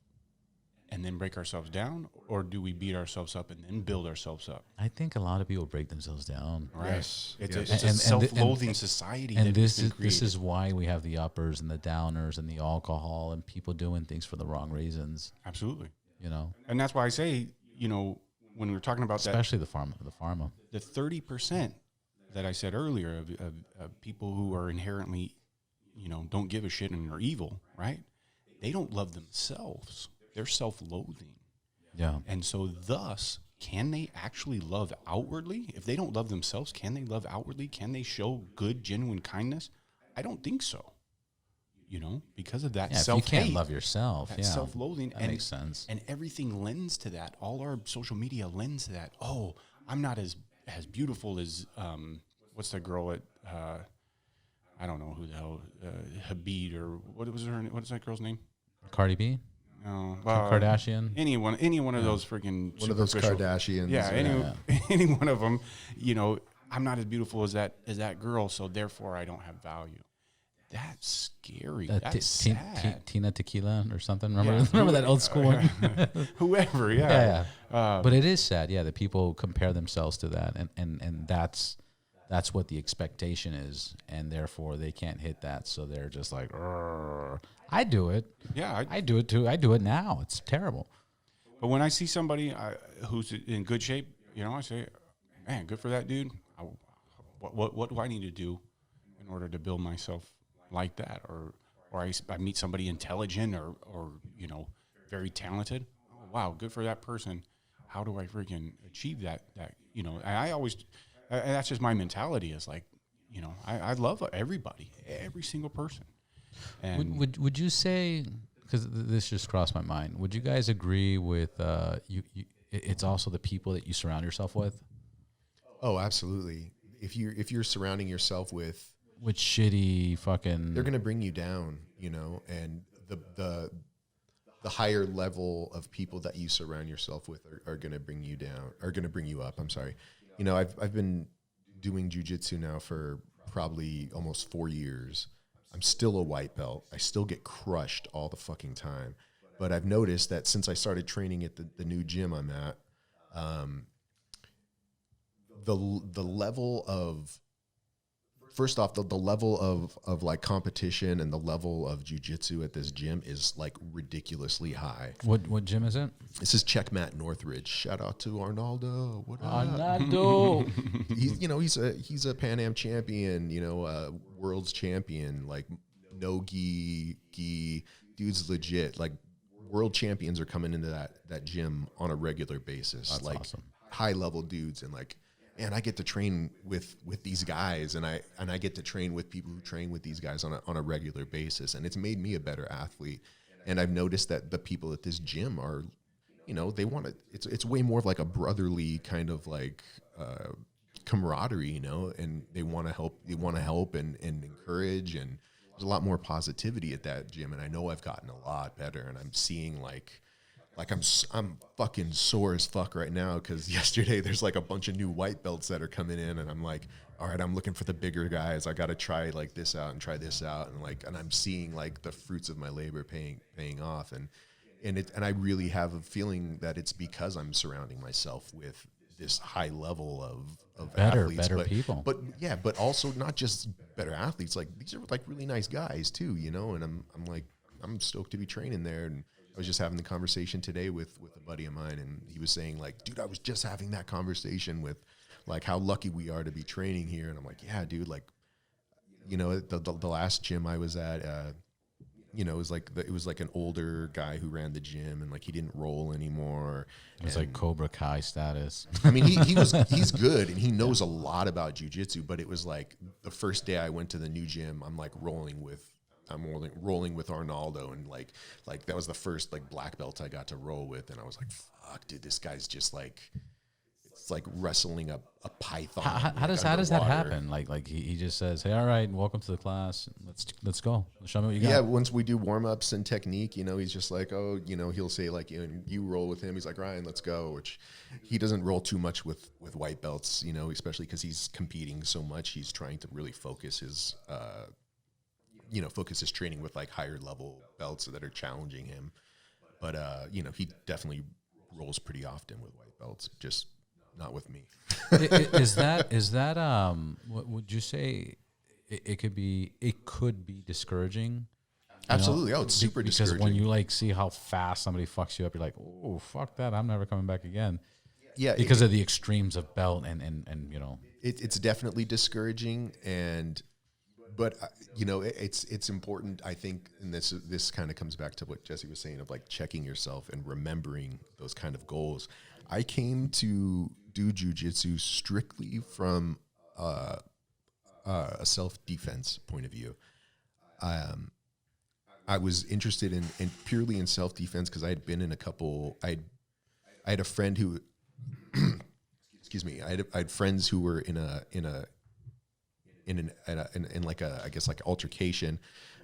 and then break ourselves down, or do we beat ourselves up and then build ourselves up? I think a lot of people break themselves down. Right. Yes. It's Yes. a self-loathing society. And that this has been is created. why we have the uppers and the downers and the alcohol and people doing things for the wrong reasons. Absolutely. You know, And that's why I say, when we're talking about especially the pharma. the 30% that I said earlier of people who are inherently, don't give a shit and are evil, right? They don't love themselves. They're self-loathing. Yeah. And so thus, can they actually love outwardly? If they don't love themselves, can they love outwardly? Can they show good, genuine kindness? I don't think so. Because of that Yeah, if you self-hate. can't love yourself, That yeah, self-loathing. that makes sense. And everything lends to that. All our social media lends to that. Oh, I'm not as beautiful as, what's that girl at, I don't know who the hell, Habib, or what is that girl's name? Cardi B, No, Kardashian. Any one of those freaking One of those superficial- Kardashians. Yeah, any one of them. I'm not as beautiful as that girl, so therefore I don't have value. That's scary. That's sad. Tina Tequila or something. Remember, Yeah. remember that old school one? Whoever, yeah. Yeah, yeah. But it is sad, yeah, that people compare themselves to that, and that's what the expectation is, and therefore they can't hit that, so they're just like, "Arr." I do it. Yeah, I do it too. I do it now. It's terrible. But when I see somebody who's in good shape, I say, man, good for that dude. What do I need to do in order to build myself like that? Or I meet somebody intelligent or very talented. Oh, wow, good for that person. How do I freaking achieve that? And I always, that's just my mentality is like, I love everybody, every single person. And Would you say, because this just crossed my mind, would you guys agree with it's also the people that you surround yourself with? Oh, absolutely. If you're surrounding yourself with Shitty fucking, they're going to bring you down, and the higher level of people that you surround yourself with are going to bring you down, are going to bring you up. I'm sorry. I've been doing jujitsu now for probably almost 4 years. I'm still a white belt. I still get crushed all the fucking time. But I've noticed that since I started training at the new gym I'm at, the level of, first off, the level of like competition and the level of jujitsu at this gym is like ridiculously high. what gym is it? This is Checkmat Northridge. Shout out to Arnaldo. What up? Arnaldo. He's a Pan Am champion, world's champion, like no gi. Dude's legit. Like world champions are coming into that gym on a regular basis. That's like awesome. high level dudes, and like, man, I get to train with these guys, and I get to train with people who train with these guys on a regular basis, and it's made me a better athlete. And I've noticed that the people at this gym are, they want to. It's way more of like a brotherly kind of like camaraderie, and they want to help. They want to help and encourage, and there's a lot more positivity at that gym. And I know I've gotten a lot better, and I'm seeing like I'm fucking sore as fuck right now because yesterday there's like a bunch of new white belts that are coming in, and I'm like, all right, I'm looking for the bigger guys. I got to try like this out and try this out, and I'm seeing like the fruits of my labor paying off, and I really have a feeling that it's because I'm surrounding myself with this high level of athletes, better people. But also not just better athletes. Like these are like really nice guys too, and I'm like, I'm stoked to be training there. And I was just having the conversation today with a buddy of mine, and he was saying like, dude, I was just having that conversation with like how lucky we are to be training here. And I'm like, yeah, dude, like, the last gym I was at, it was like an older guy who ran the gym, and like he didn't roll anymore. It was like Cobra Kai status. I mean, he's good, and he knows a lot about jiu-jitsu, but it was like the first day I went to the new gym, I'm rolling with Arnaldo, and like that was the first like black belt I got to roll with, and I was like, fuck, dude, this guy's just like, it's like wrestling a python. How does that happen? Like he just says, hey, all right, welcome to the class. Let's go. Show me what you got. Yeah, once we do warm-ups and technique, he's just like, oh, he'll say like, you roll with him. He's like, Ryan, let's go, which he doesn't roll too much with white belts, especially because he's competing so much. He's trying to really focus his training with like higher level belts that are challenging him. but he definitely rolls pretty often with white belts, just not with me. Is that what would you say it could be discouraging? Absolutely. Oh, it's super discouraging. Because when you like see how fast somebody fucks you up, you're like, oh, fuck that. I'm never coming back again. Yeah. Because of the extremes of belt and it's definitely discouraging. But it's important, I think, and this kind of comes back to what Jesse was saying of like checking yourself and remembering those kind of goals. I came to do jujitsu strictly from a self-defense point of view. I was interested in purely in self-defense because I had been in a couple. I had a friend who, excuse me, I had friends who were in like a, I guess, like altercation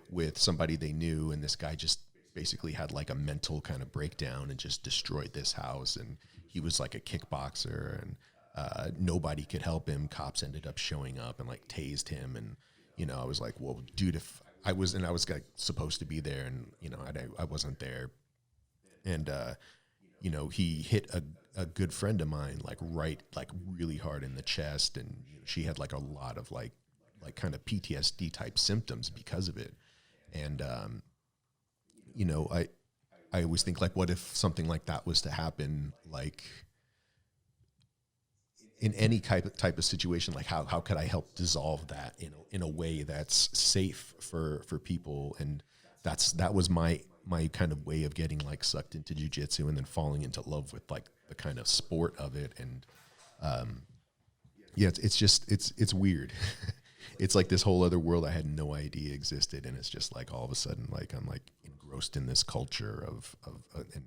with somebody they knew, and this guy just basically had like a mental kind of breakdown and just destroyed this house. And he was like a kickboxer, and nobody could help him. Cops ended up showing up and like tased him, and I was like, well, dude, if I was like supposed to be there, and I wasn't there, and he hit a good friend of mine like really hard in the chest, and she had like a lot of like kind of PTSD type symptoms because of it. And I always think like, what if something like that was to happen, like in any type of situation? Like how could I help dissolve that in a way that's safe for people? And that was my kind of way of getting like sucked into jiu-jitsu and then falling into love with like the kind of sport of it. And it's weird. It's like this whole other world I had no idea existed, and it's just like all of a sudden like I'm like engrossed in this culture of and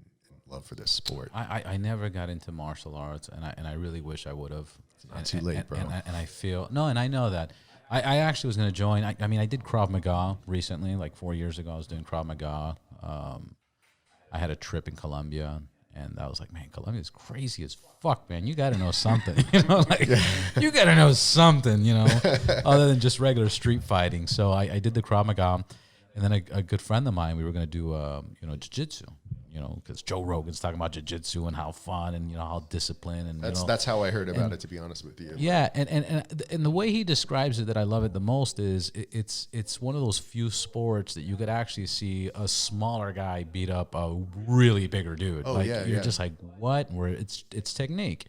love for this sport. I never got into martial arts, and I really wish I would have. It's not too late, bro. And I feel and I know that. I actually was going to join. I mean, I did Krav Maga recently, like 4 years ago. I was doing Krav Maga. I had a trip in Colombia, and I was like, man, Colombia is crazy as fuck, man. You got to know something, you got to know something, other than just regular street fighting. So I did the Krav Maga, and then a good friend of mine, we were going to do, jiu-jitsu. Because Joe Rogan's talking about jiu-jitsu and how fun and how disciplined and that's how I heard about it, to be honest with you. Yeah, and the way he describes it that I love it the most is it's one of those few sports that you could actually see a smaller guy beat up a really bigger dude. Oh, You're just like, what? Where it's technique.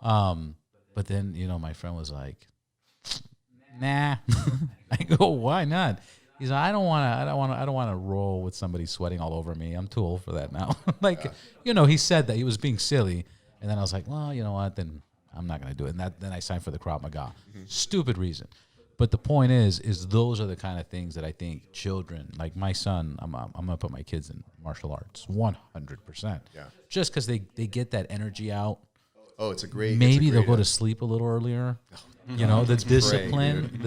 But then my friend was like, nah. I go, why not? He's like, I don't want to roll with somebody sweating all over me. I'm too old for that now. He said that he was being silly, and then I was like, well, you know what? Then I'm not going to do it. And then I signed for the Krav Maga. Mm-hmm. Stupid reason, but the point is those are the kind of things that I think children, like my son, I'm going to put my kids in martial arts 100%. Yeah. Just because they get that energy out. Oh, it's a great. Maybe they'll go to sleep a little earlier. The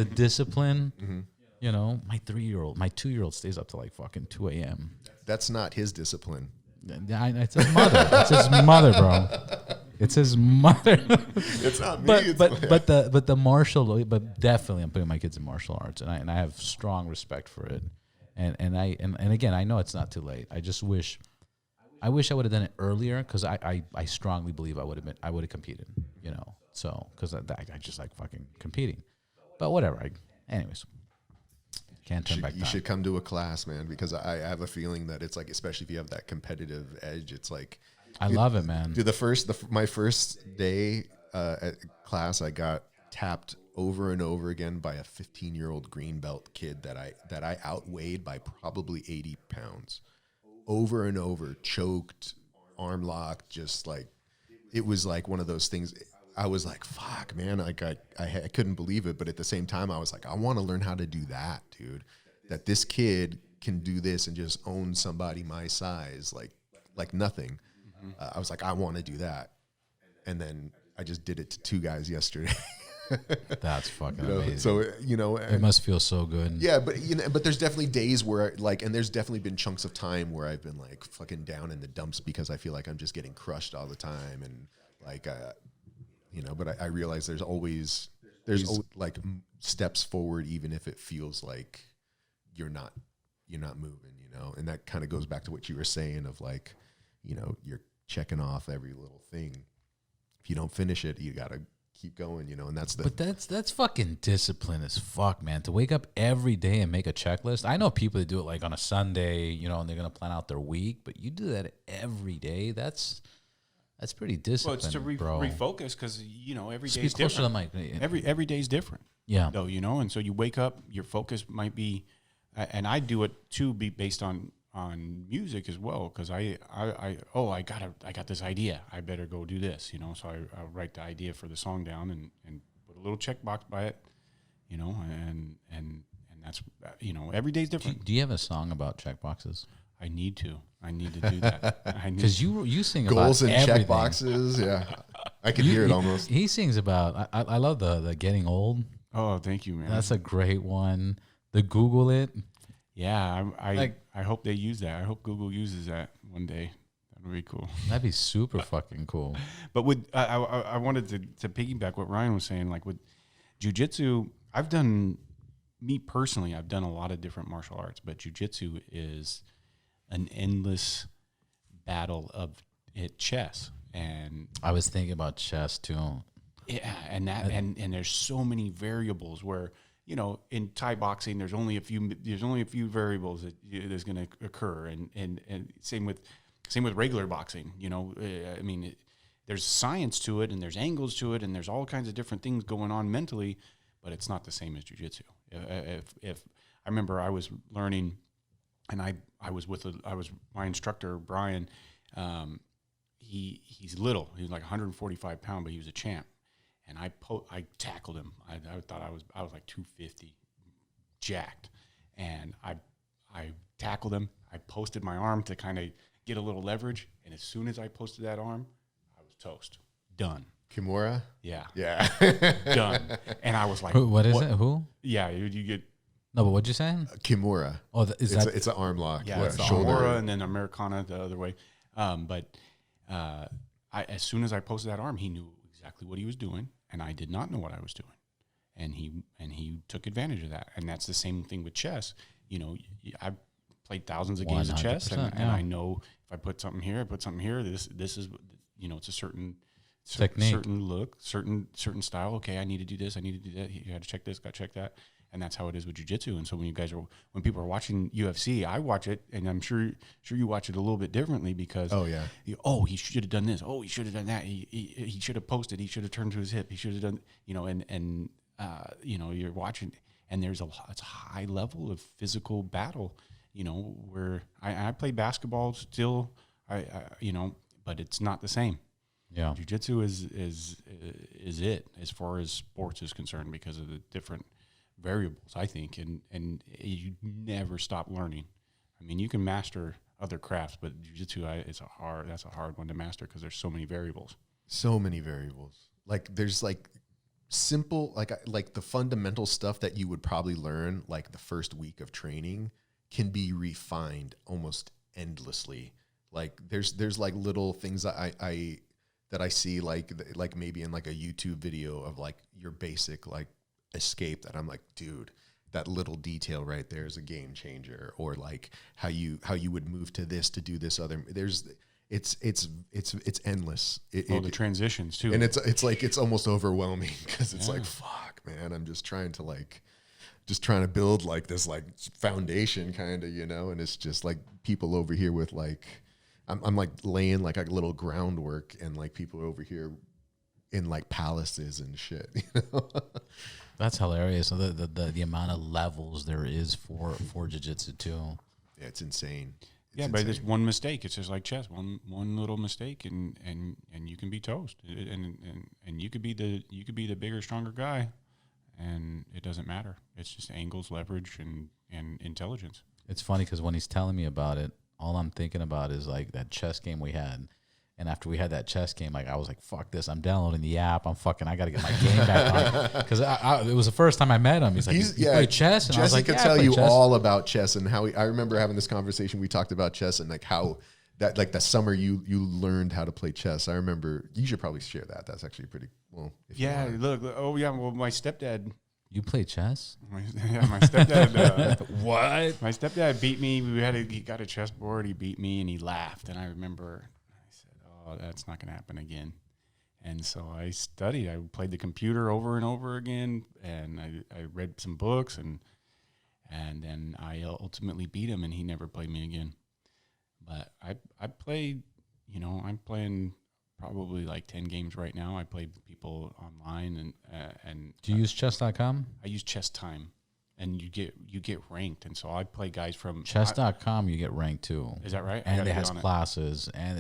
discipline. Mm-hmm. My 2-year-old stays up till like fucking 2 a.m. That's not his discipline. It's his mother. It's his mother, bro. It's his mother. It's not me. But the martial, but definitely I'm putting my kids in martial arts, and I have strong respect for it. And again, I know it's not too late. I just wish I would have done it earlier, because I strongly believe I would have competed. So because I just like fucking competing. But whatever. Anyways. Can't turn back. You should come to a class, man, because I have a feeling that it's like, especially if you have that competitive edge, it's like I love it, man. Dude, my first day at class, I got tapped over and over again by a 15-year-old green belt kid that I outweighed by probably 80 pounds, over and over, choked, arm locked, just like it was like one of those things. I was like, fuck, man, like I couldn't believe it. But at the same time, I was like, I want to learn how to do that, dude. That this kid can do this and just own somebody my size, like nothing. Mm-hmm. I was like, I want to do that. And then I just did it to 2 guys yesterday. That's fucking amazing. So, it must feel so good. Yeah, but there's definitely days where and there's definitely been chunks of time where I've been like fucking down in the dumps because I feel like I'm just getting crushed all the time. And like, but I realize there's always like steps forward, even if it feels like you're not moving, and that kind of goes back to what you were saying of like, you're checking off every little thing. If you don't finish it, you got to keep going, and But that's fucking discipline as fuck, man. To wake up every day and make a checklist. I know people that do it like on a Sunday, and they're going to plan out their week, but you do that every day. That's pretty disciplined, Well, it's to bro. refocus because, every day Speak is closer to different. the mic. Every day is different. Yeah. Though, and so you wake up, your focus might be, and I do it too, be based on music as well, because I got this idea, I better go do this, so I write the idea for the song down and put a little checkbox by it, and that's every day's different. Do you have a song about checkboxes? I need to do that. Because you sing goals about and everything. check boxes. Yeah, I can hear it almost. He sings about. I love the getting old. Oh, thank you, man. That's a great one. The Google it. Yeah, I hope they use that. I hope Google uses that one day. That would be cool. That'd be super fucking cool. But with I wanted to piggyback what Ryan was saying. Like with jiu-jitsu, I've done a lot of different martial arts, but jiu-jitsu is an endless battle of chess. And I was thinking about chess too. Yeah, and there's so many variables where, in Thai boxing, there's only a few variables that there's going to occur, and same with regular boxing. There's science to it, and there's angles to it, and there's all kinds of different things going on mentally, but it's not the same as jiu-jitsu. If I remember, I was learning, and I was my instructor Brian. He's little. He was like 145 pounds, but he was a champ. And I tackled him. I thought I was like 250, jacked, and I tackled him. I posted my arm to kind of get a little leverage, and as soon as I posted that arm, I was toast, done. Kimura? Yeah, done. And I was like, What is it? Who? Yeah, you get No, but what'd you say? Kimura. Oh, It's an arm lock. Yeah, it's the shoulder. Aurora and then Americana the other way. As soon as I posted that arm, he knew exactly what he was doing, and I did not know what I was doing, and he took advantage of that. And that's the same thing with chess. I've played thousands of games of chess, and I know if I put something here, I put something here. This is it's a certain technique, certain look, certain style. Okay, I need to do this. I need to do that. You got to check this. Got to check that. And that's how it is with jiu-jitsu. And so when people are watching UFC, I watch it, and I'm sure you watch it a little bit differently because he should have done this. Oh, he should have done that. He should have posted. He should have turned to his hip. He should have done you're watching, and it's a high level of physical battle. Where I play basketball still, but it's not the same. Yeah, jiu-jitsu is it as far as sports is concerned because of the different variables, I think, and you never stop learning. I mean, you can master other crafts, but jiu-jitsu that's a hard one to master because there's so many variables. So many variables. Like there's like simple, like the fundamental stuff that you would probably learn like the first week of training can be refined almost endlessly. Like there's like little things that I see like maybe in like a YouTube video of like your basic like escape that I'm like, dude, that little detail right there is a game changer. Or like how you would move to this to do this other. It's endless. The transitions too, and it's like it's almost overwhelming because it's like, fuck, man, I'm just trying to build like this like foundation kind of, and it's just like people over here with like I'm like laying like a little groundwork, and like people over here in like palaces and shit. That's hilarious. So the amount of levels there is for jiu-jitsu too. Yeah, it's insane. But it's one mistake. It's just like chess. One little mistake, and you can be toast. And you could be the bigger, stronger guy, and it doesn't matter. It's just angles, leverage, and intelligence. It's funny because when he's telling me about it, all I'm thinking about is like that chess game we had. And after we had that chess game, like I was like, "Fuck this! I'm downloading the app. I got to get my game back on." Because it was the first time I met him. He's like, "You play chess?" And Jesse I was like, could "Yeah, tell I play you chess." all about chess and how I remember having this conversation. We talked about chess and like how that like the summer you learned how to play chess. I remember. You should probably share that. That's actually pretty well. Well, my stepdad You play chess? My stepdad. What? My stepdad beat me. He got a chessboard. He beat me, and he laughed. And I remember, I said, "Oh, that's not going to happen again." And so I studied. I played the computer over and over again, and I read some books, and then I ultimately beat him, and he never played me again. But I played. I'm playing probably like 10 games right now. I play with people online, and Do you use chess.com? I use Chess Time, and you get ranked. And so I play guys from Chess.com, you get ranked too. Is that right? And it has classes, and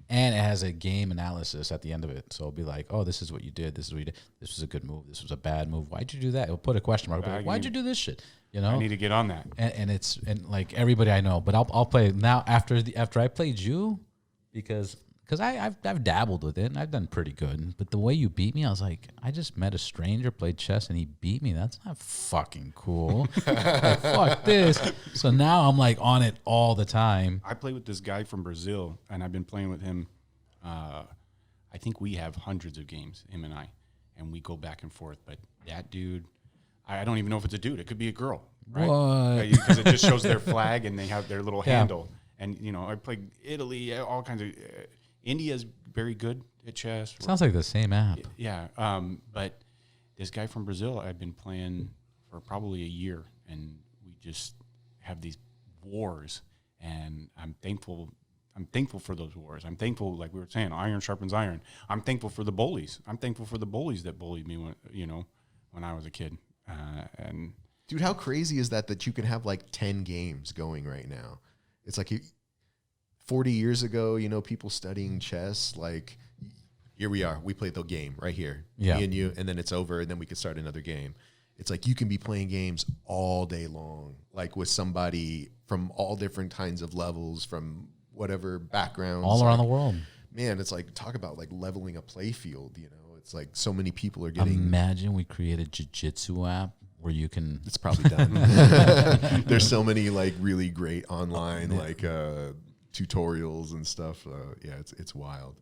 and it has a game analysis at the end of it. So it'll be like, oh, this is what you did. This is what you did. This was a good move. This was a bad move. Why'd you do that? It'll put a question mark. Like, why'd you do this shit? I need to get on that. And like everybody I know, but I'll play now after I played you because I've dabbled with it and I've done pretty good. But the way you beat me, I was like, I just met a stranger, played chess, and he beat me. That's not fucking cool. Like, fuck this. So now I'm like on it all the time. I play with this guy from Brazil, and I've been playing with him. I think we have hundreds of games, him and I, and we go back and forth. But that dude, I don't even know if it's a dude. It could be a girl, right? What? Because it just shows their flag and they have their little handle. And I played Italy, all kinds of. India's very good at chess. Sounds like the same app. Yeah. But this guy from Brazil, I've been playing for probably a year, and we just have these wars, and I'm thankful for those wars. I'm thankful, like we were saying, iron sharpens iron. I'm thankful for the bullies. I'm thankful for the bullies that bullied me when I was a kid. And dude, how crazy is that you can have like 10 games going right now? It's like 40 years ago, people studying chess, like here we are, we played the game right here, me and you, and then it's over, and then we could start another game. It's like you can be playing games all day long, like with somebody from all different kinds of levels, from whatever backgrounds, all around the world. Man, it's like, talk about like leveling a play field, It's like so many people are getting. Imagine we create a jiu-jitsu app where you can. It's probably done. There's so many like really great online tutorials and stuff. It's wild.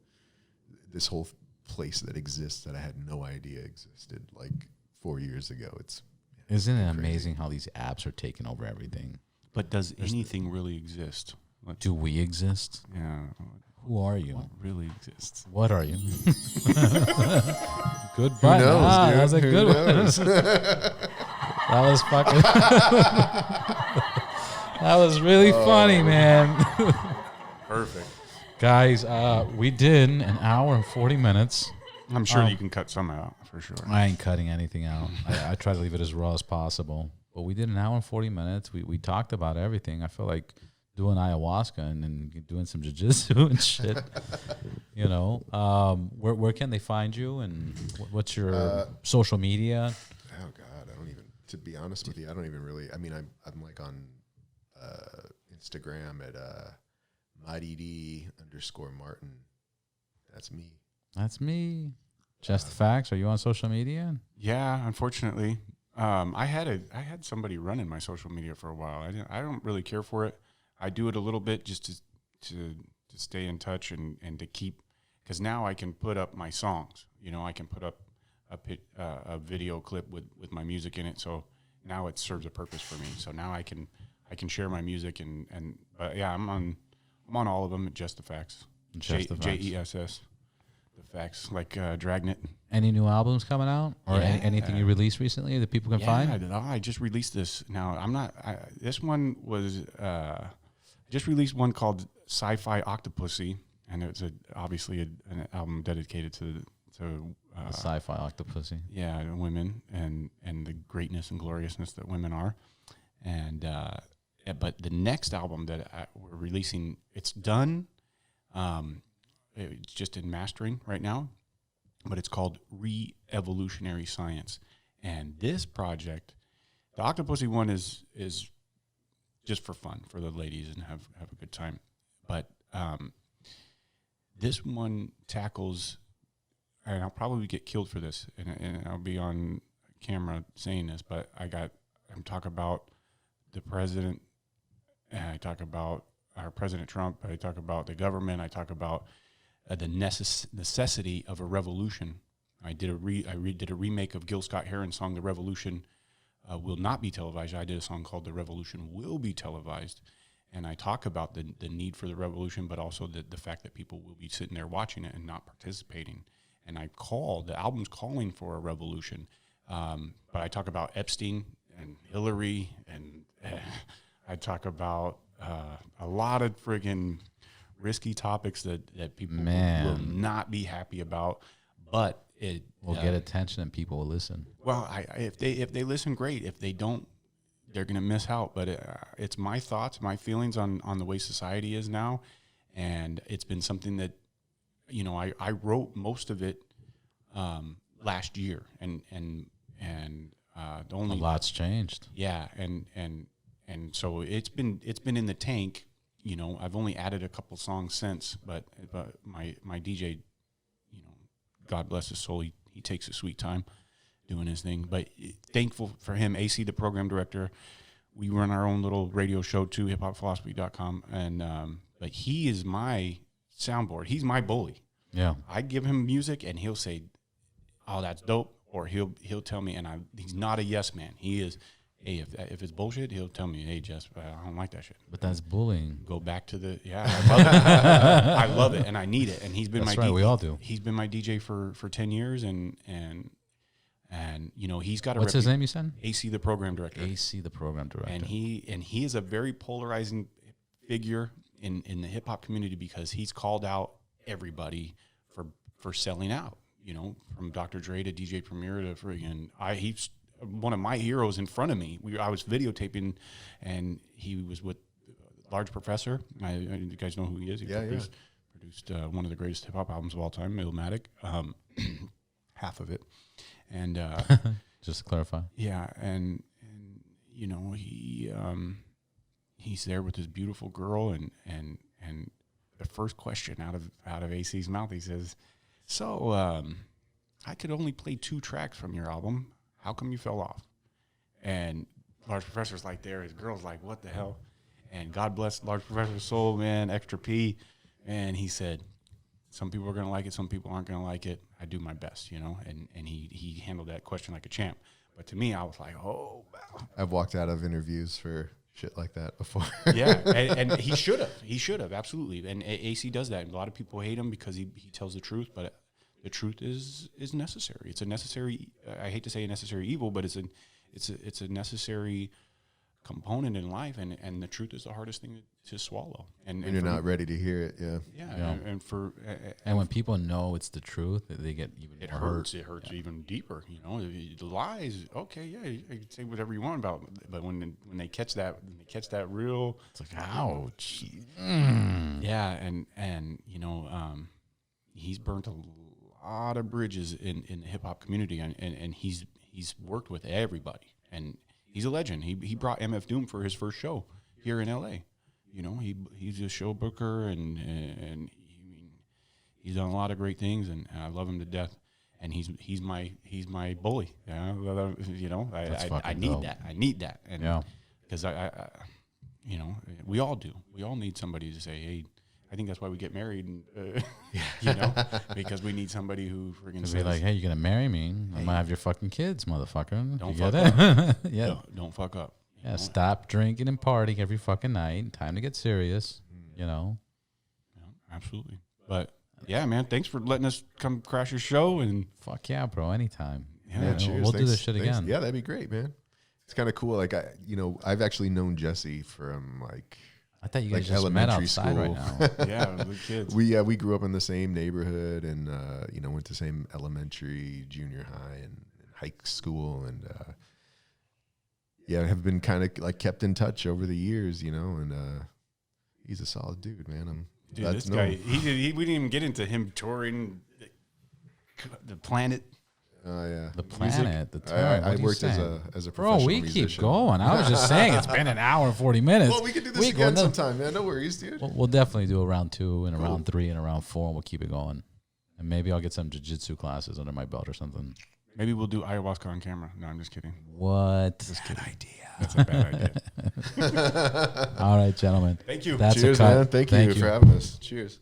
This whole place that exists that I had no idea existed like 4 years ago. Isn't it amazing how these apps are taking over everything? But does anything really exist? Do we exist? Yeah. Who are you? What really exists? What are you? Good button. Who knows, dude? That was a good one. That was fucking. That was really funny, man. Perfect. Guys, we did an hour and 40 minutes. I'm sure you can cut some out for sure. I ain't cutting anything out. I try to leave it as raw as possible. But we did an hour and 40 minutes. We talked about everything. I feel like doing ayahuasca and then doing some jiu-jitsu and shit. Where can they find you, and what's your social media? Oh God, to be honest with you, I don't even really. I mean, I'm like on Instagram at MightyD_Martin. That's me. That's me. Just the facts. Are you on social media? Yeah, unfortunately, I had somebody running my social media for a while. I don't really care for it. I do it a little bit just to stay in touch and to keep, because now I can put up my songs. I can put up a video clip with my music in it. So now it serves a purpose for me. So now I can share my music and I'm on all of them at Just the Facts. Just the Facts. JESS. The Facts, like Dragnet. Any new albums coming out, or anything you released recently that people can find? I just released this. Now this one was just released one called Sci-Fi Octopussy, and it's obviously an album dedicated to Sci-Fi Octopussy. Yeah, women and the greatness and gloriousness that women are, and but the next album that we're releasing, it's done. It's just in mastering right now, but it's called Re-Evolutionary Science. And this project, the Octopussy one is just for fun, for the ladies, and have a good time. But this one tackles, and I'll probably get killed for this, and I'll be on camera saying this, but I'm talking about the president, and I talk about our President Trump, I talk about the government, I talk about the necessity of a revolution. I did a remake of Gil Scott-Heron's song "The Revolution Will Not Be Televised." I did a song called "The Revolution Will Be Televised," and I talk about the need for the revolution, but also the fact that people will be sitting there watching it and not participating. And the album's calling for a revolution, but I talk about Epstein and Hillary, and I talk about a lot of friggin' risky topics that people will not be happy about, but it will get attention and people will listen. Well, if they listen, great. If they don't, they're going to miss out. But it's my thoughts, my feelings on the way society is now, and it's been something that, I wrote most of it last year, and the only a lot's changed. Yeah, and so it's been in the tank. I've only added a couple songs since, but my DJ, God bless his soul, he takes a sweet time doing his thing. But thankful for him, AC, the program director. We run our own little radio show too, hiphopphilosophy.com, and but he is my soundboard. He's my bully. Yeah, I give him music, and he'll say, "Oh, that's dope," or he'll tell me, and he's not a yes man. He is. Hey, if it's bullshit, he'll tell me, "Hey, Jess, I don't like that shit." But that's bullying. Go back to I love it. I love it, and I need it. And he's been that's my right. We all do. He's been my DJ for 10 years, and he's got a. What's his name? You said AC, the program director. AC, the program director. And he is a very polarizing figure in the hip hop community, because he's called out everybody for selling out. From Dr. Dre to DJ Premier to friggin' he's one of my heroes in front of me. I was videotaping, and he was with Large Professor. You guys know who he is. He produced one of the greatest hip hop albums of all time, Illmatic, half of it. And just to clarify, yeah, and he's there with his beautiful girl, and the first question out of AC's mouth, he says, "So I could only play 2 tracks from your album. How come you fell off?" And Large Professor's like there. His girl's like, "What the hell?" And God bless Large Professor's soul, man, Extra P. And he said, "Some people are going to like it. Some people aren't going to like it. I do my best, And he handled that question like a champ. But to me, I was like, oh, wow. I've walked out of interviews for shit like that before. Yeah, and he should have. He should have, absolutely. And AC does that. And a lot of people hate him because he tells the truth, but the truth is necessary. It's a necessary. I hate to say a necessary evil, but it's a necessary component in life, and the truth is the hardest thing to swallow. And you're not ready to hear it. Yeah. And when people know it's the truth, they get even more hurt. It hurts even deeper. The lies. Okay, yeah, you can say whatever you want about, but when they catch that, real, it's like, ouch. Yeah, and he's burnt a lot of bridges in the hip hop community, and he's worked with everybody, and he's a legend. He brought MF Doom for his first show here in LA. He's a show booker, and he's done a lot of great things, and I love him to death. And he's my bully. I need that. I need that. And because we all do. We all need somebody to say, hey. I think that's why we get married, and, because we need somebody who friggin' says, be like, hey, you're going to marry me? I'm going to have your fucking kids, motherfucker. Don't fuck up. Yeah. Don't fuck up. Yeah, stop drinking and partying every fucking night. Time to get serious, Yeah, absolutely. But, yeah, man, thanks for letting us come crash your show. And fuck yeah, bro, anytime. Yeah, cheers. We'll do this shit again. Yeah, that'd be great, man. It's kind of cool. Like, I've actually known Jesse from, I thought you guys just met outside school. right now. Yeah, the kids. We grew up in the same neighborhood, and went to same elementary, junior high, and high school, and have been kind of kept in touch over the years, and he's a solid dude, man. Dude, this guy, we didn't even get into him touring the planet. Oh yeah, the planet, the tour. I worked as a professional Bro, we musician. keep going. I was just saying it's been an hour and 40 minutes. Well, we can do this again sometime, man. No worries, dude. We'll definitely do a round 2 and a round 3 and a round 4, and we'll keep it going. And maybe I'll get some jiu-jitsu classes under my belt or something. Maybe we'll do ayahuasca on camera. No, I'm just kidding. What? Bad idea. That's a bad idea. All right, gentlemen. Thank you. Cheers, man. Thank you for having us. Cheers.